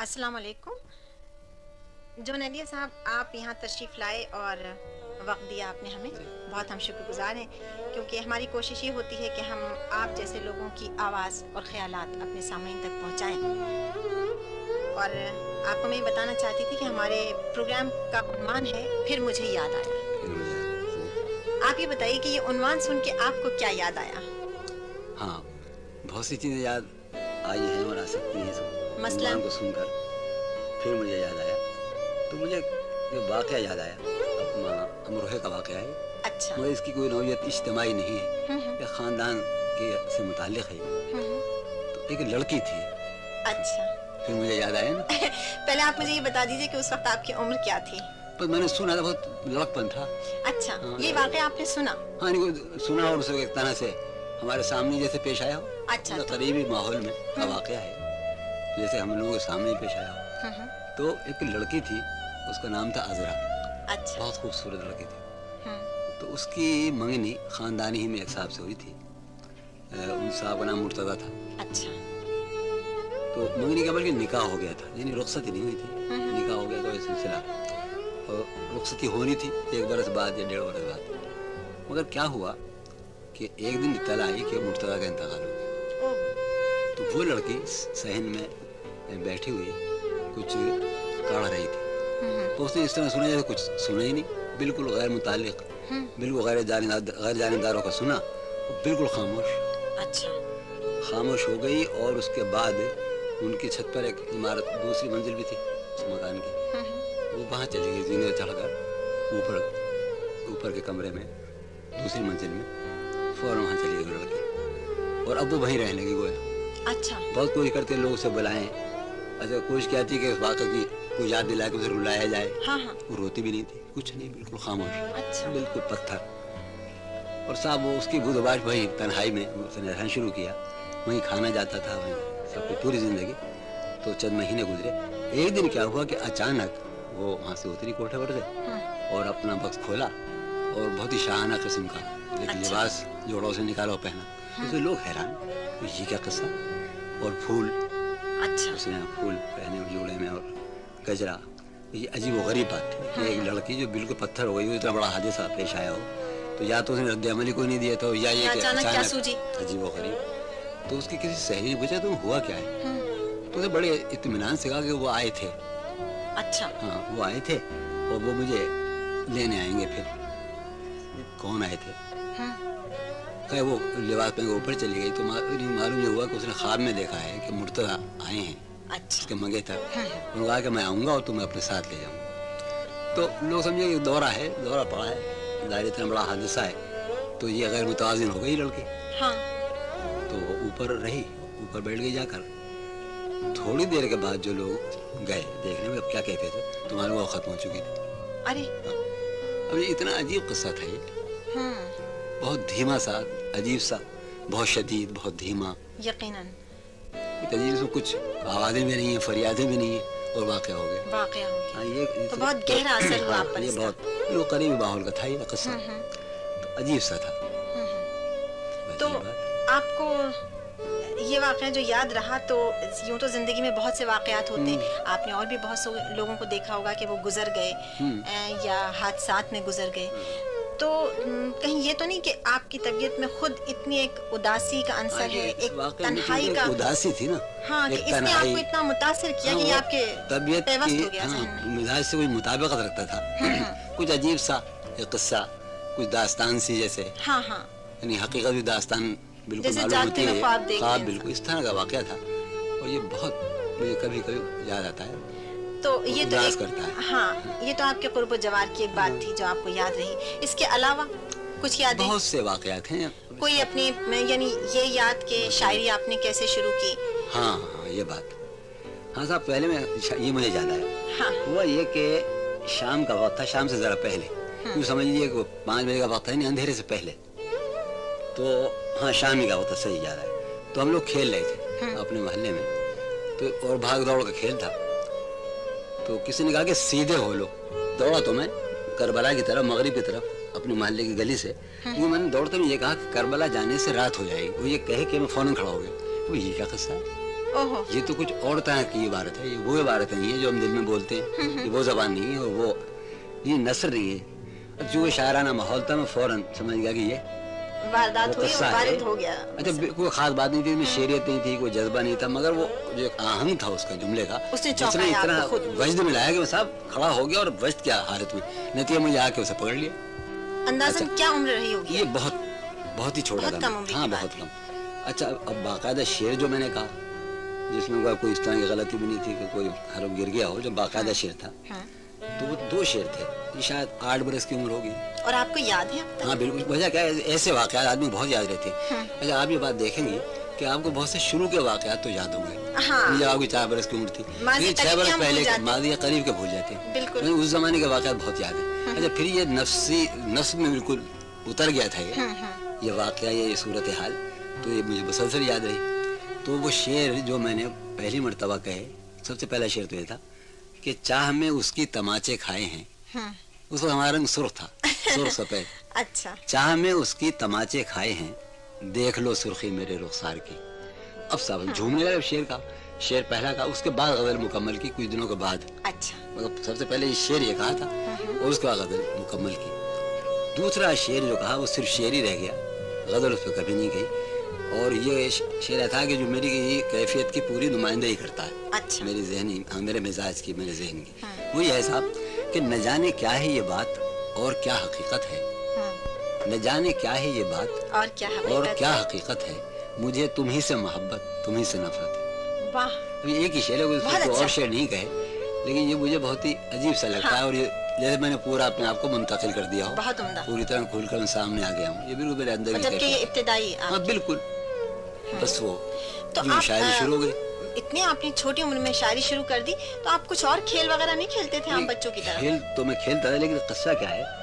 अस्सलाम वालेकुम। जो नदिया साहब, आप यहाँ तशरीफ़ लाए और वक्त दिया आपने हमें, बहुत हम शुक्रगुजार हैं, क्योंकि हमारी कोशिश ये होती है कि हम आप जैसे लोगों की आवाज़ और ख़यालात अपने सामईन तक पहुँचाएँ। और आपको मैं ये बताना चाहती थी कि हमारे प्रोग्राम का उन्वान है फिर मुझे याद आया। आप ये बताइए कि ये उन्वान सुन के आपको क्या याद आया? हाँ, बहुत सी चीज़ें याद आई हैं और आ सकती हैं सब। मसलन को सुनकर फिर मुझे याद आया, तो मुझे ये वाक़या याद आया, अपना अमरोहे का वाक़या है। अच्छा। मगर इसकी कोई नौयत इज्तिमाई नहीं है, ये ख़ानदान के से मुताल्लिक़ है। तो एक लड़की थी। अच्छा। फिर मुझे याद आया ना। पहले आप मुझे ये बता दीजिए कि उस वक्त आपकी उम्र क्या थी? पर मैंने सुना था, बहुत लड़कपन था। अच्छा। हाँ, ये वाक़या आपने सुना? हाँ, नहीं सुना, और उसे एक तरह से हमारे सामने जैसे पेश आया हो। अच्छा। तो करीबी माहौल में का वाक़या है, जैसे हम लोगों के सामने पेश आया हो। तो एक लड़की थी, उसका नाम था अज़रा। अच्छा। बहुत खूबसूरत लड़की थी। तो उसकी मंगनी ख़ानदानी ही में एक साहब से हुई थी। उन साहब का नाम मुर्तज़ा था। अच्छा। तो मंगनी का बल्कि निकाह हो गया था, यानी रुख़्सती नहीं हुई थी, निकाह हो गया तो ये सिलसिला। और रुख़्सती होनी थी 1 बरस बाद या 1.5 बरस बाद। मगर क्या हुआ कि एक दिन इत्तला आई कि मुर्तज़ा का इंतकाल हो गया। तो वो लड़की सहन में बैठी हुई कुछ काढ़ रही थी। तो उसने इस तरह सुना जैसे कुछ सुना ही नहीं, बिल्कुल गैर मुताल्लिक़, बिल्कुल गैर जानिबदारों का सुना, बिल्कुल खामोश। अच्छा। खामोश हो गई। और उसके बाद उनकी छत पर एक इमारत, दूसरी मंजिल भी थी उस मकान की, वो वहाँ चली गई जीने चढ़कर ऊपर के कमरे में, दूसरी मंजिल में फौरन वहाँ चली गई लड़की। और अब वो वहीं रहने लगी गोया। अच्छा। बहुत कोशिश करते लोग उसे बुलाएं, अच्छा कोशिश क्या थी कि उस वाक़े की कोई याद दिला के उसे रुलाया जाए। हाँ हाँ। वो रोती भी नहीं थी, कुछ नहीं, बिल्कुल खामोश। अच्छा। बिल्कुल पत्थर। और साहब वो उसकी बुदबाश वहीं तन्हाई में उसने रहना शुरू किया, वहीं खाना जाता था, वहीं सब कुछ पूरी ज़िंदगी। तो चंद महीने गुजरे। एक दिन क्या हुआ कि अचानक वो वहाँ से उतरी कोठे पर से और अपना बक्स खोला और बहुत ही शाहाना किस्म का एक लिबास जोड़ों से निकाला और पहना। तो लोग हैरान, ये क्या किस्सा। और फूल, अच्छा। उसने फूल पहने जोड़े में और गजरा। ये अजीब व गरीब बात थी कि एक लड़की जो बिल्कुल पत्थर हो गई, वो इतना बड़ा हादसा पेश आया हो, तो या तो उसने रद्द अमली को नहीं दिया था, या ये अचानक क्या सूझी। अजीब व गरीब। तो उसकी किसी सहेली ने पूछा तुम हुआ क्या है, तो उसे बड़े इत्मीनान से कहा कि वो आए थे। अच्छा। हाँ, वो आए थे और वो मुझे लेने आएंगे। फिर कौन आए थे? कहे वो लिबास पहन के ऊपर चली गई। तो मालूम ये हुआ कि उसने ख्वाब में देखा है कि मुर्तज़ा आए हैं। अच्छा। उसके मंगेतर। उन्होंने कहा कि मैं आऊँगा और तुम्हें अपने साथ ले जाऊँगा। तो लोग समझे कि दौरा है, दौरा पड़ा है, ज़ाहिर इतना बड़ा हादसा है, तो ये गैर मुतवाज़िन हो गई लड़की। हाँ। तो वो ऊपर रही, ऊपर बैठ गई जाकर। थोड़ी देर के बाद जो लोग गए देखने में, अब क्या कहते थे, तुम्हारी वो ख़त्म हो चुकी थी। अरे। अब ये इतना अजीब किस्सा था ये, बहुत धीमा सा, अजीब सा, बहुत शदीद, बहुत धीमा। यकीनन। इसमें कुछ आवाज़ें भी नहीं है, फरियादें भी नहीं है, और वाक़या हो गया। वाक़या हो गया। हाँ, ये तो बहुत गहरा असर हुआ आप पर। ये बहुत करीबी माहौल का था ये किस्सा। तो अजीब सा था। तो आपको ये वाक़या जो याद रहा, तो यूँ तो ज़िंदगी में बहुत से वाक़यात होते हैं, आपने और भी बहुत से लोगों को देखा होगा कि वो गुजर गए या हादसात में गुजर गए, तो कहीं ये तो नहीं कि आपकी तबीयत में खुद इतनी एक उदासी का अंसर है, एक तन्हाई का? उदासी थी ना। हाँ, कि इसने आपको इतना मुतासिर किया कि आपके तबीयत पेवस्त हो गया। मिजाज से कोई मुताबिकत रखता था। कुछ अजीब सा एक किस्सा, कुछ दास्तान सी जैसे। हाँ हाँ। यानी हकीकत भी दास्तान बिल्कुल मालूम होती है, ख्वाब बिल्कुल इस तरह का वाक़या था। और ये बहुत मुझे कभी कभी याद आता है, तो ये तो एक, करता है। हाँ, ये तो आपके कुर्ब जवार की एक बात थी जो आपको याद रही। इसके अलावा कुछ याद है? बहुत से वाक़यात हैं। कोई अपनी, यानी ये याद के शायरी आपने कैसे शुरू की? हाँ हाँ, ये बात। हाँ साहब, पहले मैं ये मुझे याद आया। हाँ। हुआ ये कि शाम का वक्त था, शाम से ज़रा पहले, यूँ समझ लीजिए कि 5 बजे का वक्त है, नहीं अंधेरे से पहले। तो हाँ, शाम ही का वक्त सही याद है। तो हम लोग खेल रहे थे अपने मोहल्ले में, तो और भाग दौड़ का खेल था। तो किसी ने कहा कि सीधे हो लो। दौड़ा तो मैं करबला की तरफ, मगरिब की तरफ, अपने मोहल्ले की गली से। क्योंकि मैंने दौड़ते हुए ये कहा कि करबला जाने से रात हो जाएगी। वो ये कहे कि मैं फ़ौरन खड़ा हो गया। तो ये क्या किस्सा है? ओहो। ये तो कुछ और तरह की इबारत है, ये वो इबारत नहीं है जो हम दिल में बोलते हैं, ये वो जबान नहीं है, और वो ये नसर नहीं है। जो शायराना माहौल था मैं फौरन समझ गया कि ये वारदात हुई, किस्सा है। वारिद हो गया। अच्छा, कोई खास बात नहीं थी, इसमें शेरियत नहीं थी, कोई जज्बा नहीं था, मगर वो जो एक आहंग था उसका जुमले का, उसने जिसने चौंकाया इतना आपको खुद। वजद मिलाया कि वो साहब खड़ा हो गया, और वजद क्या हालत में, नतीजा मुझे आके उसे पकड़ लिया। अंदाज़न अच्छा। क्या उम्र रही होगी? ये बहुत ही छोटा बहुत था। कम उम्र की हाँ, बात बहुत है। कम। अच्छा, अब बाकायदा शेर जो मैंने कहा, जिसमें कोई इस तरह की गलती भी नहीं थी कि कोई हरफ गिर गया हो, जो बाकायदा शेर था, हाँ। तो वो 2 शेर थे। ये शायद 8 बरस की उम्र होगी। और आपको याद है अब तक? हाँ बिल्कुल, वजह क्या है, ऐसे वाकयात आदमी बहुत याद रहते हैं। अच्छा, आप ये बात देखेंगे कि आपको बहुत से शुरू के वाकयात तो याद होंगे, हाँ। जब आपकी 4 बरस की उम्र थी, माज़ी लेकिन 6 करीब के बरस हम भूल पहले जाते हैं। माजी या करीब के भूल जाते हैं। बिल्कुल। लेकिन उस जमाने के वाकयात बहुत याद है। अच्छा, फिर ये नफ्स में बिल्कुल उतर गया था ये वाकया, ये सूरत हाल, तो ये मुझे मुसलसल याद रही। तो वो शेर जो मैंने पहली मर्तबा कहे, सबसे पहला शेर तो ये था कि चाह में उसकी तमाचे खाए हैं। उस वक्त हमारा रंग सुर्ख था, सुर्ख सफेद। अच्छा। चाह में उसकी तमाचे खाए हैं, देख लो सुर्खी मेरे रुखसार की। अब सब झूमने लगे शेर का, शेर पहला का, उसके बाद गजल मुकम्मल की कुछ दिनों के बाद। अच्छा। मतलब सबसे पहले ये शेर ये कहा था, और उसके बाद गजल मुकम्मल की। दूसरा शेर जो कहा वो सिर्फ शेर ही रह गया, गजल उस पर कभी नहीं गई। और ये शेर था कि जो मेरी ये कैफियत की पूरी नुमाइंदगी करता है। अच्छा। मेरी जहनी, मेरे मिजाज की, मेरे जहन की। वो ये है साहब कि न जाने क्या है ये बात और क्या हकीकत है, न जाने क्या है ये बात और क्या और हकीकत क्या है? हकीकत है, मुझे तुम ही से मोहब्बत, तुम ही से नफरत है। वाह। अभी एक ही शेर है, कोई बहुत उसको अच्छा। और शेर नहीं कहे, लेकिन ये मुझे बहुत ही अजीब सा लगता है। और ये जैसे मैंने पूरा अपने आप को मुंतकिल कर दिया हो, बहुत उम्दा। पूरी तरह खुलकर मैं सामने आ गया हूँ। ये बिल्कुल मेरे अंदर की मतलब कि ये कैफियत है। इब्तिदाई हाँ बिल्कुल, बस वो तो जो आप शायरी शुरू हो गई। इतनी आपने छोटी उम्र में शायरी शुरू कर दी, तो आप कुछ और खेल वगैरह नहीं खेलते थे आम बच्चों की तरह? खेल तो मैं खेलता था, लेकिन किस्सा क्या है,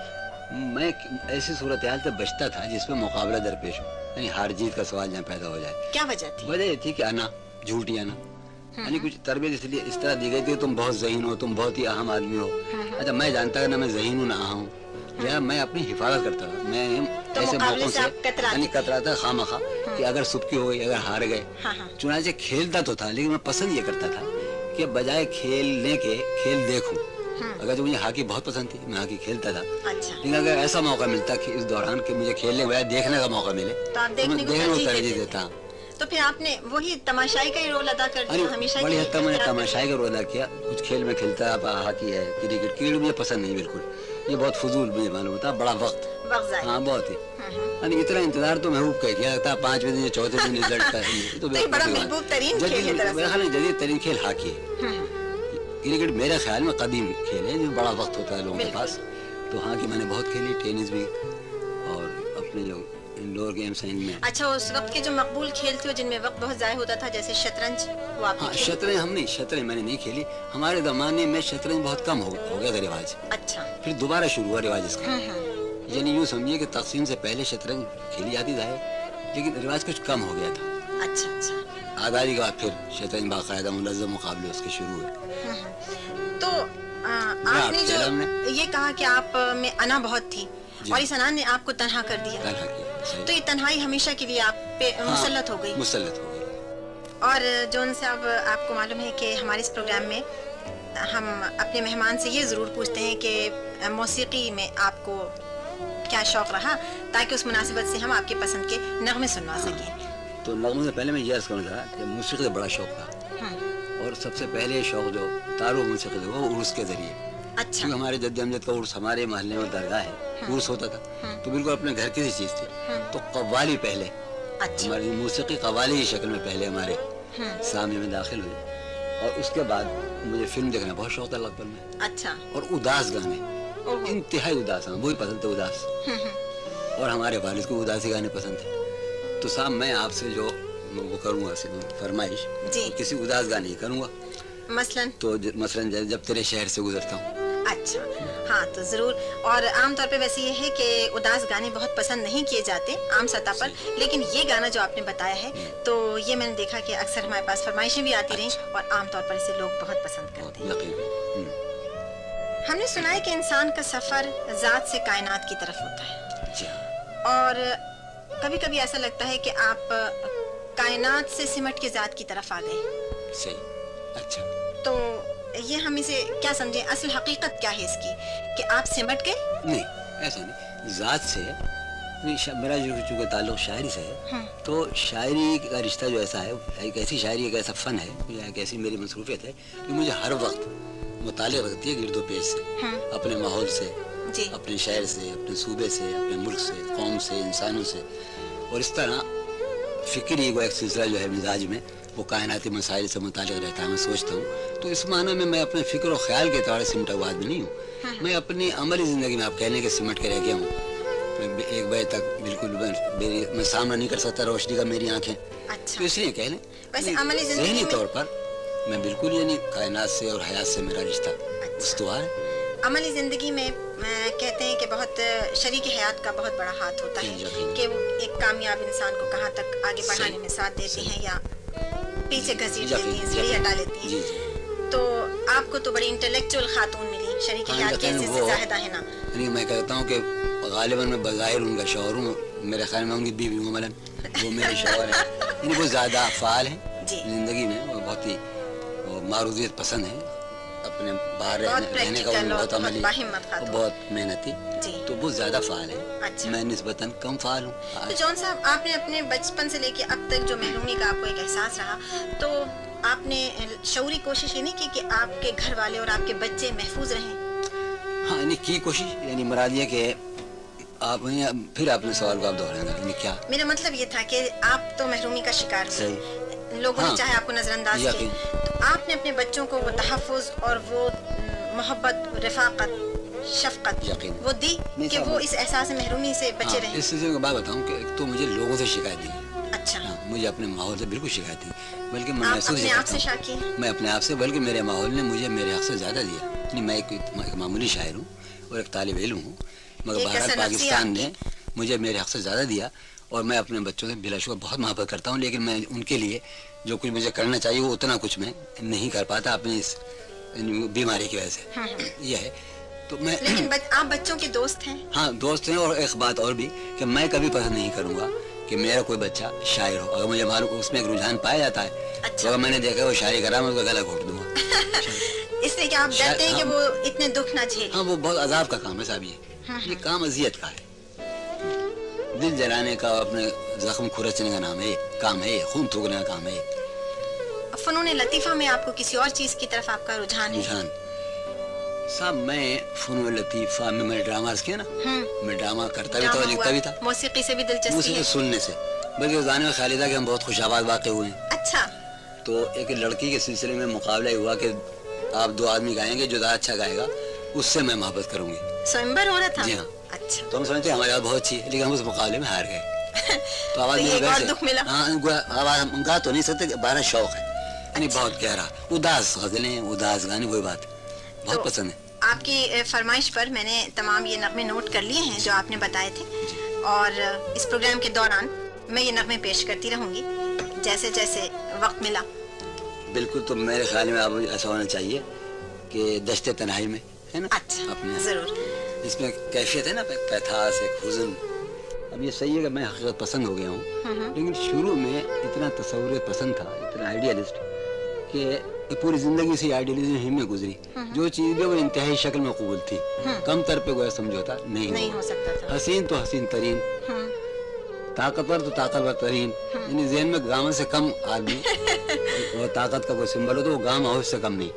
मैं ऐसी सूरत हाल से बचता था जिसमें मुकाबला दरपेश हो, यानी हार जीत का सवाल जहाँ पैदा हो जाए। क्या वजह थी? वजह ये थी कि आना झूठी आना, यानी कुछ तरबियत इसलिए इस तरह दी गई थी, तुम बहुत ज़हीन हो, तुम बहुत ही अहम आदमी हो। अच्छा, मैं जानता ना मैं ज़हीन हूँ ना अहम हूँ, या मैं अपनी हिफाजत करता था। मैं तो ऐसे मुकाबले मौकों से से आप कतराते यानी थे। कतराता खामखा कि अगर सुबकी हो गई, अगर हार गए। चुनाचे खेलता तो था, लेकिन मैं पसंद ये करता था कि बजाय खेलने के खेल देखूं। अगर तो मुझे हॉकी बहुत पसंद थी, मैं हॉकी खेलता था। अच्छा। लेकिन अगर ऐसा मौका मिलता कि इस दौरान कि मुझे खेलने के बजाय देखने का मौका मिले, तो आप देखने मैं को देखने को तरजीह तरजीह देते देता। तो फिर आपने वही तमाशाई का ही रोल अदा कर अरे दिया हमेशा बड़ी के हद लिए तक मैंने करते तमाशाई का रोल अदा किया। कुछ खेल में खेलता, हॉकी है, क्रिकेट मुझे पसंद नहीं बिल्कुल, ये बहुत फजूल मुझे मालूम होता, बड़ा वक्त। ज़ाहिर। हाँ बहुत ही, यानी इतना इंतजार तो महबूब का किया था, 5वें दिन या चौथे दिन रिजल्ट का। तो ये बड़ा महबूब तरीन खेल है दरअसल। मेरे ख्याल में जदीद तरीन खेल हॉकी है। क्रिकेट मेरे ख्याल में कदीम खेल है, जो बड़ा वक्त होता है लोगों के पास। तो हॉकी मैंने बहुत खेली, टेनिस भी, और अपने जो इंडोर गेम्स हैं इनमें। अच्छा, उस वक्त के जो मकबूल खेल थे जिनमें वक्त बहुत ज़ाया होता था, जैसे शतरंज, वो आपने हाँ, खेली? शतरंज हम नहीं, शतरंज मैंने नहीं खेली। हमारे ज़माने में शतरंज बहुत कम हो गया था रिवाज, अच्छा। फिर दोबारा शुरू हुआ रिवाज इसका। यानी यूँ समझिए कि तकसीम से पहले शतरंज खेली जाती था, लेकिन रिवाज कुछ कम हो गया था। अच्छा अच्छा। आज़ादी के बाद फिर शतरंज बाकायदा मुनज़्ज़म मुकाबले उसके शुरू हुए। तो आपने जो ये कहा कि आप में अना बहुत थी और इस अना ने आपको तन्हा कर दिया, तन्हा किया, तो ये तन्हाई हमेशा के लिए आप पे मुसल्लत हो गई। मुसल्लत हो गई। और जो उनसे अब आपको मालूम है कि हमारे इस प्रोग्राम में हम अपने मेहमान से ये ज़रूर पूछते हैं कि मौसीकी में आपको क्या शौक़ रहा, ताकि उस मुनासिबत से हम आपके पसंद के नगमे सुनवा सकें। तो नगमों से पहले मैं ये अर्ज़ करना चाह रहा कि मौसीकी का बड़ा शौक़ था, और सबसे पहले शौक़ जो तारुफ मौसीकी था वो उर्स के ज़रिए। अच्छा। क्योंकि हमारे जद्द अमजद का उर्स, हमारे महल्ले में दरगाह है, उर्स होता था, तो बिल्कुल अपने घर की सी चीज़ थी। तो कव्वाली पहले, अच्छा। हमारी मौसीकी कव्वाली की शक्ल में पहले हमारे सामने में दाखिल हुई, और उसके बाद मुझे फिल्म देखना बहुत शौक़ था लगभग में। अच्छा। और उदास गाने, इंतहाई उदास, वही पसंद थे, उदास। और हमारे वालिद को उदासी गाने पसंद थे। तो साहब मैं आपसे जो वो करूँगा फरमाइश, जी। तो किसी उदास गाने ही करूँगा। मसलन? तो मसलन जब तेरे शहर से गुजरता हूँ। अच्छा, हाँ, तो ज़रूर। और आम तौर पे वैसे ये है कि उदास गाने बहुत पसंद नहीं किए जाते आम सतह पर, लेकिन ये गाना जो आपने बताया है, तो ये मैंने देखा कि अक्सर हमारे पास फरमाइशें भी आती रहीं, और आम तौर पर इसे लोग बहुत पसंद करते हैं। हमने सुना है कि इंसान का सफ़र ज़ात से कायनात की तरफ होता है, और कभी कभी ऐसा लगता है कि आप कायनात से सिमट के ज़ात की तरफ आ गए। صحیح. اچھا تو یہ ہم اسے کیا سمجھیں, اصل حقیقت کیا ہے اس کی کہ آپ سمٹ گئے؟ نہیں ایسا نہیں, ذات سے میرا جو چونکہ تعلق شاعری سے ہے تو شاعری کا رشتہ جو ایسا ہے, ایک ایسی شاعری ایک ایسا فن ہے, ایک ایسی میری مصروفیت ہے کہ مجھے ہر وقت مطالعہ رکھتی ہے گرد و پیش سے, اپنے ماحول سے, اپنے شہر سے, اپنے صوبے سے, اپنے ملک سے, قوم سے, انسانوں سے, اور اس طرح فکری کو ایک سلسلہ جو ہے مزاج میں وہ کائناتی مسائل سے متعلق رہتا ہے. میں سوچتا ہوں تو اس معنی میں اپنے فکر و خیال کے اعتبار سے سمٹا ہوا آدمی نہیں ہوں. میں اپنی عملی زندگی میں آپ کہنے کے سمٹ کے رہ گیا ہوں. میں 1 بجے تک بالکل میں سامنا نہیں کر سکتا روشنی کا میری آنکھیں. تو اس لیے کہہ لیں ذہنی طور پر میں بالکل یعنی کائنات سے اور حیات سے میرا رشتہ استوار ہے. عملی زندگی میں کہتے ہیں کہ بہت شریک حیات کا بہت بڑا ہاتھ ہوتا ہے کہ وہ ایک کامیاب انسان کو کہاں تک آگے بڑھانے میں ساتھ دیتی ہیں یا پیچھے گھسیٹ دیتی ہیں, سیڑھی ہٹا لیتی ہیں. تو آپ کو تو بڑی انٹلیکچوئل خاتون ملی, شریک حیات کی حیثیت سے زاہدہ ہے نا. میں کہتا ہوں کہ غالباً میں بظاہر ان کا شوہر ہوں, میرے خیال میں ان کی بیوی عملاً وہ میرے شوہر ہیں. یعنی وہ زیادہ فعال ہیں زندگی میں, وہ بہت ہی معروضیت پسند ہیں, اپنے باہر رہنے کا بہت عملی, بہت محنتی, تو وہ زیادہ فعال ہے. میں نسبتاً کم فعال ہوں. تو جون صاحب, آپ نے اپنے بچپن سے لے کے اب تک جو محرومی کا آپ کو ایک احساس رہا, تو آپ نے شعوری کوشش یہ نہیں کی کہ آپ کے گھر والے اور آپ کے بچے محفوظ رہیں؟ ہاں یعنی کی کوشش, یعنی مراد یہ کہ آپ پھر آپ نے سوال کو آپ دہرانا, یعنی کیا میرا مطلب یہ تھا کہ آپ تو محرومی کا شکار ہوئے, لوگوں نے چاہے آپ کو نظر انداز کیا, تو آپ نے اپنے بچوں کو وہ تحفظ اور وہ محبت, رفاقت, شفقت وہ دی کہ وہ اس احساس محرومی سے بچے رہیں؟ اس سلسلے میں بات بتاؤں کہ ایک تو مجھے لوگوں سے شکایت نہیں. اچھا, مجھے اپنے ماحول سے بالکل شکایت نہیں, بلکہ میں محسوس میں اپنے آپ سے, بلکہ میرے ماحول نے مجھے میرے حق سے زیادہ دیا. یعنی میں ایک معمولی شاعر ہوں اور ایک طالب علم ہوں, مگر بھارت پاکستان نے مجھے میرے حق سے زیادہ دیا, اور میں اپنے بچوں سے بلا شبہ بہت محبت کرتا ہوں, لیکن میں ان کے لیے جو کچھ مجھے کرنا چاہیے وہ اتنا کچھ میں نہیں کر پاتا اپنی اس بیماری کی وجہ سے. یہ ہے تو میں, لیکن آپ بچوں کے دوست ہیں؟ ہاں دوست ہیں. اور ایک بات اور بھی کہ میں کبھی پسند نہیں کروں گا کہ میرا کوئی بچہ شاعر ہو. اگر مجھے معلوم اس میں ایک رجحان پایا جاتا ہے تو اگر میں نے دیکھا وہ شاعری کرا, میں اس کا گلا گھونٹ دوں گا. اس لیے کہ آپ ڈرتے ہیں کہ وہ اتنے دکھ نہ جھیلیں. ہاں وہ بہت عذاب کا کام ہے صاحب, یہ کام اذیت کا ہے, دل جلانے کا, اپنے زخم کھرچنے کا نام ہے, کام ہے یہ, خون تھوکنے کا کام ہے. فنون لطیفہ میں آپ کو کسی اور چیز کی طرف آپ کا رجحان ہے؟ صاحب میں فنون لطیفہ میں ڈرامہ کیا نا, میں ڈرامہ کرتا بھی تھا اور لکھتا بھی تھا. موسیقی سے بھی دلچسپی ہے؟ موسیقی سننے سے, بلکہ اس گانے میں خیال تھا کہ ہم بہت خوش آباد واقع ہوئے ہیں. اچھا, تو ایک لڑکی کے سلسلے میں مقابلہ ہوا کہ آپ 2 آدمی گائیں گے, جو زیادہ اچھا گائے گا اس سے میں محبت کروں گی. سوئمبر ہو رہا تھا؟ جی ہاں. اچھا, تو ہم سمجھتے ہیں ہماری آواز بہت اچھی ہے, لیکن ہم اس مقابلے میں ہار گئے. تو آواز آواز ہم گا تو نہیں سکتے, بارہ شوق ہے, یعنی بہت گہرا, اداس غزلیں, اداس گانے, وہی بات بہت پسند ہے. آپ کی فرمائش پر میں نے تمام یہ نغمے نوٹ کر لیے ہیں جو آپ نے بتائے تھے, اور اس پروگرام کے دوران میں یہ نغمے پیش کرتی رہوں گی جیسے جیسے وقت ملا. بالکل, تو میرے خیال میں آپ ایسا ہونا چاہیے کہ دشت تنہائی میں ہے نا. اچھا, اپنے ضرور. اس میں کیفیت ہے نا, پیتھاس, ایک حزن. اب یہ صحیح ہے کہ میں حقیقت پسند ہو گیا ہوں, لیکن شروع میں اتنا تصور پسند تھا, اتنا آئیڈیالسٹ, کہ پوری زندگی سے آئیڈیالزم ہی میں گزری. جو چیز بھی وہ انتہائی شکل میں قبول تھی, کم تر پہ کوئی سمجھوتا نہیں ہو سکتا تھا. حسین تو حسین ترین, طاقتور تو طاقتور ترین, یعنی ذہن میں گامن سے کم آدمی اور طاقت کا کوئی سمبل ہو تو وہ گام ہاؤس سے کم نہیں,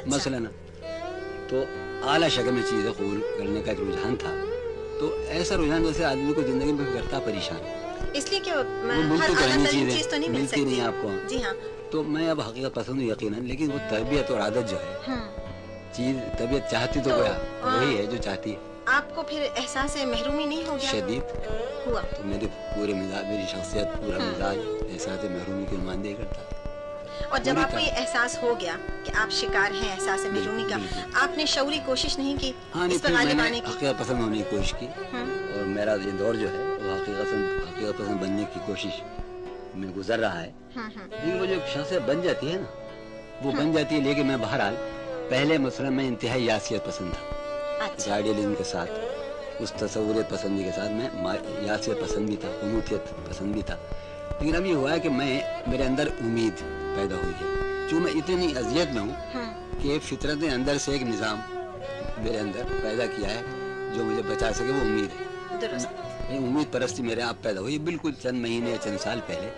مثلا نا. تو اعلیٰ شکل میں چیزیں قبول کرنے کا ایک رجحان تھا. تو ایسا رجحان جیسے آدمی کو زندگی میں کرتا پریشان, اس لیے کہ چیز تو نہیں ملتی نہیں آپ کو. جی ہاں, تو میں اب حقیقت پسند ہوں یقیناً, لیکن وہ تربیت اور عادت جو ہے, چیز طبیعت چاہتی تو گیا وہی ہے جو چاہتی ہے. آپ کو پھر احساس محرومی نہیں ہو گیا؟ شدید ہوا. تو میرے پورے مزاج, میری شخصیت, پورا مزاج احساس محرومی کی نمائندگی کرتا. اور جب آپ کو یہ احساس ہو گیا کہ آپ شکار ہیں احساس محرومی کا, آپ نے شعوری کوشش نہیں کی اس پر غالب آنے کی؟ حقیقت پسند ہونے کی کوشش کی, اور میرا یہ دور جو ہے وہ حقیقت پسند بننے کی کوشش میں گزر رہا ہے. لیکن وہ جو شخصیت بن جاتی ہے نا, وہ بن جاتی ہے. لیکن میں بہرحال پہلے مثلا میں انتہائی یاسیت پسند تھا, آئیڈیلزم کے ساتھ, اس تصوریت پسندی کے ساتھ میں یاسیت پسند بھی تھا, قنوتیت پسند بھی تھا. لیکن اب یہ ہوا ہے کہ میرے اندر امید پیدا ہوئی ہے जो मैं इतनी अजियत में हूँ कि फितरत ने अंदर से एक निज़ाम मेरे अंदर पैदा किया है जो मुझे बचा सके, वो उम्मीद है। दुरुस्त। ये उम्मीद परस्ती मेरे आप पैदा हुई बिल्कुल चंद महीने या चंद साल पहले,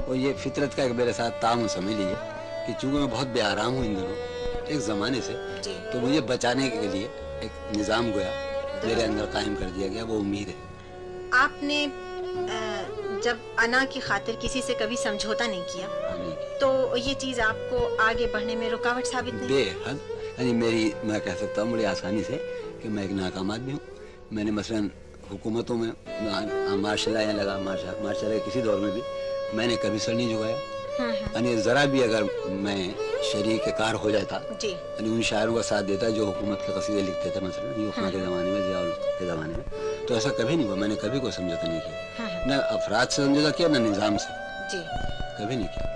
और ये फितरत का एक मेरे साथ ताउन समझ लीजिए कि चूंकि मैं बहुत बेआराम हूँ इन दिनों एक ज़माने से, तो मुझे बचाने के लिए एक निज़ाम गोया मेरे अंदर कायम कर दिया गया, वो उम्मीद है। आपने जब अना की खातिर किसी से कभी समझौता नहीं किया, तो ये चीज़ आपको आगे बढ़ने में रुकावट साबित नहीं? बेहद, यानी मेरी, मैं कह सकता हूँ बड़ी आसानी से कि मैं एक नाकाम आदमी हूँ। मैंने मसलन हुकूमतों में मार्शल आया लगा, मार्शल के किसी दौर में भी मैंने कभी सर नहीं झुकाया। यानी ज़रा भी अगर मैं शरीक कार हो जाता, यानी उन शायरों का साथ देता जो हुकूमत के कसीदे लिखते थे मसलन युखना के ज़माने में, ज़ियाउल के ज़माने में, तो ऐसा कभी नहीं हुआ। मैंने कभी कोई समझौता नहीं किया, न अफराद से समझौता किया, न निज़ाम से, कभी नहीं किया।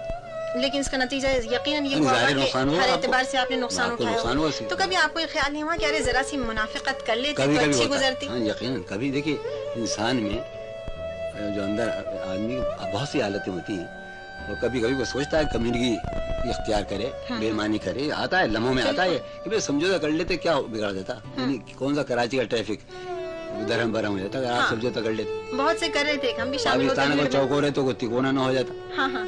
लेकिन इसका नतीजा यकीनन ये हुआ कि हर एतबार से आपने नुकसान उठाया। तो कभी आपको ये ख्याल नहीं हुआ कि अरे जरा सी मुनाफिकत कर लेते तो अच्छी गुजरती? हाँ, यकीनन। कभी देखिए इंसान में जो अंदर आदमी की बहुत सी हालतें होती हैं, और कभी कभी वो सोचता है कम्युनिटी इख्तियार करे, बेईमानी करे, आता है लम्हों में आता है कि भाई समझौता कर लेते क्या बिगड़ जाता, कौन सा कराची का ट्रैफिक दरहम बरहम हो जाता अगर आप समझौता कर लेते। बहुत से कर रहे थे, हम भी शामिल होते पाकिस्तान को चौकोरे तो कोई तिकोना न हो जाता।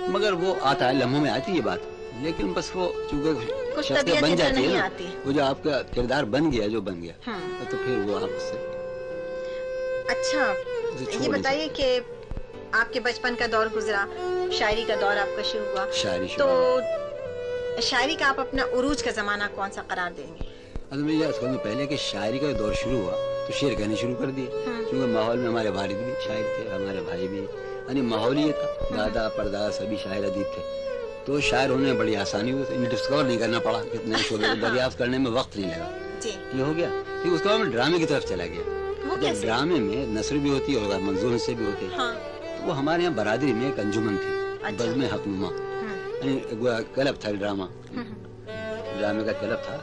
मगर वो आता है, लम्हों में आती है बात, लेकिन बस वो चूंकि शख्सियत बन जाती है ना, वो जो आपका किरदार बन गया, जो बन गया, तो फिर वो आप उससे। अच्छा, ये बताइए कि आपके बचपन का दौर गुजरा, शायरी का दौर आपका शुरू हुआ, तो शायरी का आप अपना उरूज का जमाना कौन सा करार देंगे? मैं ये कहूँ पहले कि शायरी का दौर शुरू हुआ तो शेर कहने शुरू कर दिए, क्योंकि माहौल में हमारे वालिद भी शायर थे, हमारे भाई भी, यानी माहौल ये था, दादा परदादा सभी शायर अदीब थे, तो शायर होने में बड़ी आसानी हुई, इन्हें डिस्कवर नहीं करना पड़ा, कितने शोबे को दरियाफ्त करने में वक्त नहीं लगा, ये हो गया। ठीक, उसके बाद मैं ड्रामे की तरफ चला गया। ड्रामे में नस्र भी होती है और मंजूर से भी होते हैं, तो वो हमारे यहाँ बरादरी में एक अंजुमन थी, बज़्म हक़नुमा, क्लब था ड्रामा, ड्रामे का क्लब था,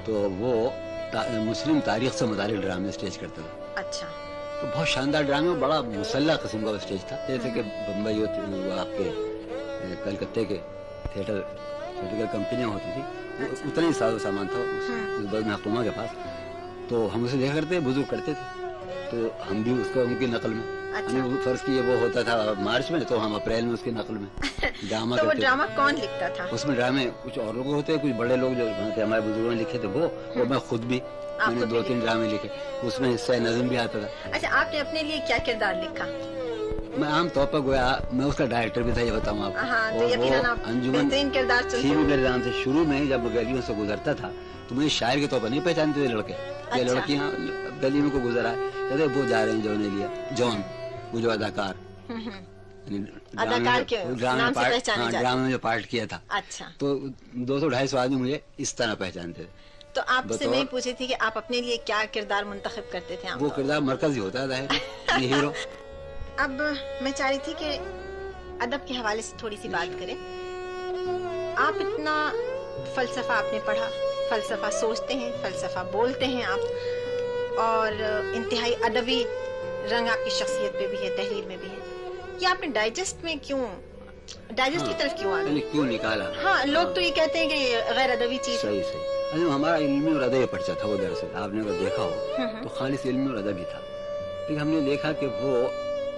तो वो मुस्लिम तारीख से मुतालिक ड्रामे स्टेज करता था। अच्छा। तो बहुत शानदार ड्रामे, बड़ा मुसल्ला किस्म का स्टेज था, जैसे कि बम्बई होती, वो आपके कलकत्ते के थिएटर कंपनियां होती थी, अच्छा। उतना ही साजो सामान था उस बज़्म हक़नुमा के पास, तो हम उसे देखा करते, बुजुर्ग करते थे, तो हम भी उसको उनकी नकल में, अच्छा। फर्ज की वो होता था मार्च में, तो हम अप्रैल में उसकी नकल में ड्रामा तो वो ड्रामा कौन लिखता था? उसमें ड्रामे कुछ और लोग होते हैं, कुछ बड़े लोग जो हमारे बुजुर्गों ने लिखे थे वो, और मैं खुद भी, मैंने 2-3 ड्रामे लिखे, उसमें हिस्सा नज़म भी आता था। अच्छा, आपने अपने लिए क्या किरदार लिखा? मैं आम तौर पर गोया मैं उसका डायरेक्टर भी था, ये बताऊँ आपको। और वो अंजुमन थी मेरे नाम से। शुरू में जब गलियों से गुजरता था तो मुझे शायर के तौर पर नहीं पहचानते थे लड़के, ये लड़कियाँ गली में को गुजरा है, कहते वो जा रहे हैं जौन लिया, जॉन, वो जो अदाकार ड्रामे में जो पार्ट किया था। अच्छा। तो 200-250 आदमी मुझे इस तरह पहचानते थे। तो आपसे मैं पूछी थी कि आप अपने लिए क्या किरदार मुंतखब करते थे? वो किरदार मरकजी होता है ये हीरो। अब मैं चाह रही थी कि अदब के हवाले से थोड़ी सी बात करें। आप इतना फलसफा आपने पढ़ा, फलसफा सोचते हैं, फलसफा बोलते हैं आप, और इंतहाई अदबी रंग आपकी शख्सियत पे भी है, तहरीर में भी है। ये आपने डाइजेस्ट में क्यों, डाइजेस्ट की तरफ क्यों आ गए? क्यों निकाला? हाँ, लोग तो ये कहते हैं कि गैर अदबी चीज। सही सही। अरे हमारा इल्मी और अदबी पर्चा था वो, दरअसल आपने अगर देखा हो तो खालिस इल्मी और अदबी था, लेकिन हमने देखा कि वो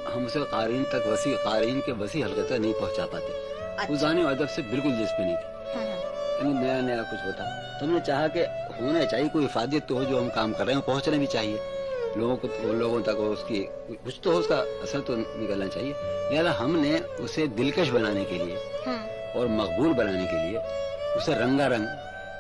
हमसे क़ारीन तक क़ारीन के वसी हल्के तक नहीं पहुंचा पाते। अच्छा। उस जाने अदब से बिल्कुल दिलचस्पी नहीं थी, यानी नया नया कुछ होता, तो हमने चाहा कि होना चाहिए, कोई इफादत तो हो, जो हम काम कर रहे हैं पहुँचना भी चाहिए लोगों तक, उसकी कुछ तो उसका असर तो निकलना चाहिए। लिहाजा हमने उसे दिलकश बनाने के लिए और मकबूल बनाने के लिए उसे रंगारंग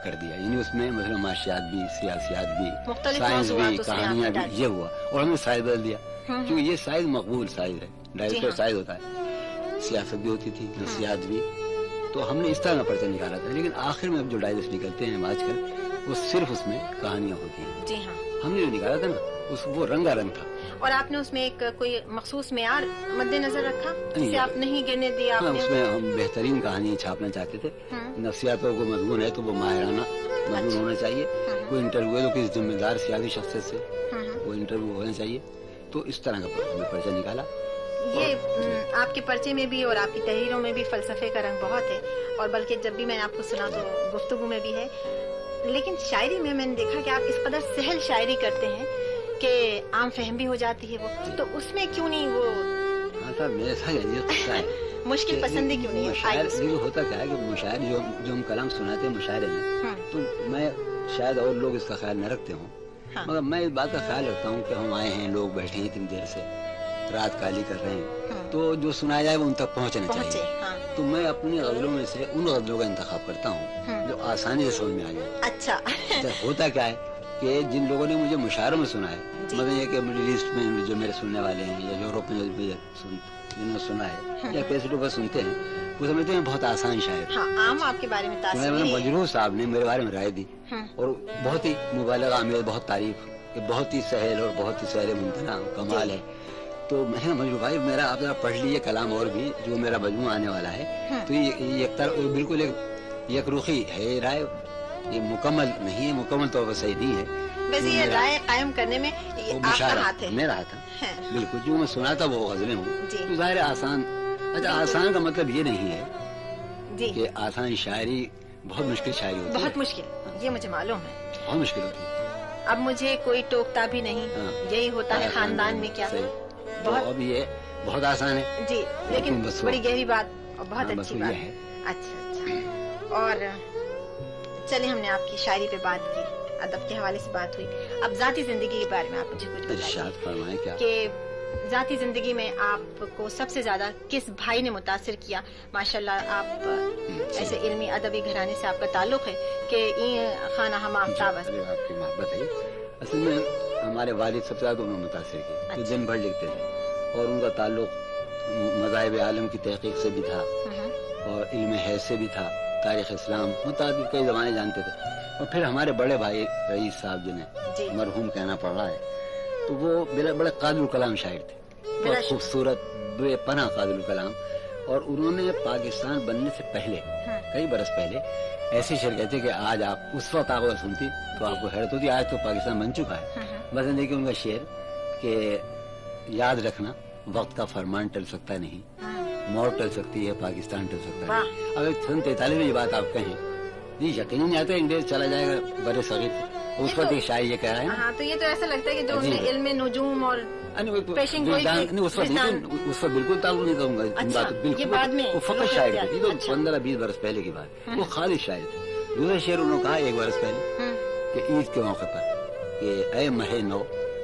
कर दिया, यानी उसमें मतलब माशियात भी, सियासियात भी, साइंस भी, कहानियां भी, ये हुआ, और हमने साइज बदल दिया, क्योंकि ये साइज मकबूल साइज है, डायरेक्टर साइज होता है, सियासत भी होती थी, नफसियात भी, तो हमने इस तरह का पर्चा निकाला था। लेकिन आखिर में अब जो डाइजेस्ट निकलते हैं आजकल, वो सिर्फ उसमें कहानियां होती हैं। जी हाँ, हमने जो निकाला था ना, वो रंगारंग था। और आपने उसमें एक कोई मखसूस मेयार मद्देनजर रखा जिसे आप नहीं गिरने दिया आपने? उसमें हम बेहतरीन कहानी छापना चाहते थे। नफ्सियातों को मजमून है तो वो माहिराना मजमून होना चाहिए। कोई इंटरव्यू है तो किसी जिम्मेदार सियासी शख्सियत से वो इंटरव्यू होना चाहिए। तो इस तरह का हमने पर्चा निकाला یہ آپ کے پرچے میں بھی اور آپ کی تحریروں میں بھی فلسفے کا رنگ بہت ہے، اور بلکہ جب بھی میں نے آپ کو سنا تو گفتگو میں بھی ہے، لیکن شاعری میں نے دیکھا کہ آپ اس قدر سہل شاعری کرتے ہیں کہ عام فہم بھی ہو جاتی ہے وہ، تو اس میں کیوں نہیں وہ صاحب میرے ساتھ یہ قصہ ہے مشکل پسندی کیوں نہیں ہے؟ مشاعر ہوتا کیا ہے کہ مشاعر جو ہم کلام سناتے ہیں مشاعرے میں، تو میں شاید اور لوگ اس کا خیال نہ رکھتے ہوں، مگر میں اس بات کا خیال رکھتا ہوں کہ ہم آئے ہیں، لوگ بیٹھے ہیں اتنی دیر سے، رات کالی کر رہے ہیں، تو جو سنایا جائے وہ ان تک پہنچنا چاہیے، تو میں اپنی غزلوں میں سے ان غزلوں کا انتخاب کرتا ہوں جو آسانی سے سمجھ میں آ جائے۔ اچھا ہوتا کیا ہے کہ جن لوگوں نے مجھے مشاعروں میں سنا ہے، مطلب یہ کہ مڈل ایسٹ میں جو میرے سننے والے ہیں یا یوروپ میں جنہوں نے سنا ہے یا کیسٹوں پر سنتے ہیں، وہ سمجھتے ہیں بہت آسان شاعر۔ عام آپ کے بارے میں تاثیر مجروح صاحب نے میرے بارے میں رائے دی اور بہت ہی مبالغہ آمیز، بہت تعریف کہ بہت ہی سہل اور بہت ہی سہل ممتنع کمال ہے۔ تو میں نے مجروح بھائی میرا آپ ذرا پڑھ لیجیے کلام اور بھی جو میرا مجموعہ آنے والا ہے، تو یہ بالکل ایک رخی ہے رائے، یہ مکمل نہیں ہے، مکمل طور پر صحیح نہیں ہے، ویسے یہ رائے قائم کرنے میں آپ کا ہاتھ ہے، میرا ہاتھ ہے بالکل، جو میں سنا تھا وہ غزلیں ہوں تو ظاہر آسان۔ اچھا آسان کا مطلب یہ نہیں ہے کہ آسان شاعری بہت مشکل شاعری ہوتی ہے، بہت مشکل، یہ مجھے معلوم ہے، بہت مشکل ہوتی ہے۔ اب مجھے کوئی ٹوکتا بھی نہیں، یہی ہوتا ہے خاندان میں کیا، اب یہ بہت آسان ہے جی، لیکن بڑی گہری بات اور بہت اچھی بات ہے۔ اچھا اور چلے ہم نے آپ کی شاعری پہ بات کی، ادب کے حوالے سے بات ہوئی، اب ذاتی زندگی کے بارے میں آپ مجھے کچھ بتائیے کہ ذاتی زندگی میں آپ کو سب سے زیادہ کس بھائی نے متاثر کیا؟ ماشاءاللہ آپ ایسے علمی ادبی گھرانے سے آپ کا تعلق ہے کہ خانہ ہم آفتاب آپ کی محبت ہے۔ اصل میں ہمارے والد سب سے زیادہ انہوں نے متاثر کیا، تو دن بھر لکھتے تھے اور ان کا تعلق مذاہب عالم کی تحقیق سے بھی تھا اور علم حیض سے بھی تھا، تاریخ اسلام متعدد کئی زمانے جانتے تھے، اور پھر ہمارے بڑے بھائی رئیس صاحب جنہیں مرحوم کہنا پڑ رہا ہے، تو وہ بڑے قادر الکلام شاعر تھے، بہت خوبصورت بے پناہ قادر الکلام، اور انہوں نے پاکستان بننے سے پہلے کئی برس پہلے ایسے شعر کہتے کہ آج آپ اس وقت آپ سنتی تو آپ کو حیرت ہوتی، آج تو پاکستان بن چکا ہے۔ مثلا دیکھیں ان کا شعر کہ یاد رکھنا وقت کا فرمان ٹل سکتا نہیں، موت ٹل سکتی ہے، پاکستان ٹل سکتا ہے۔ اگر سن 43 میں یہ بات آپ کہیں، جی یقین نہیں آتا انگریز چلا جائے گا برے صغیر، اس وقت ایک شاعر یہ کہہ رہا ہے، تو یہ تو ایسا لگتا ہے کہ جو علم نجوم اور اس وقت بالکل تعلق نہیں کروں گا، وہ فقط شاعر تھے، یہ تو 15-20 برس پہلے کی بات، وہ خالص شاعر تھے۔ دوسرا شعر انہوں نے کہا 1 برس پہلے کہ عید کے موقع پر کہ اے مہ نو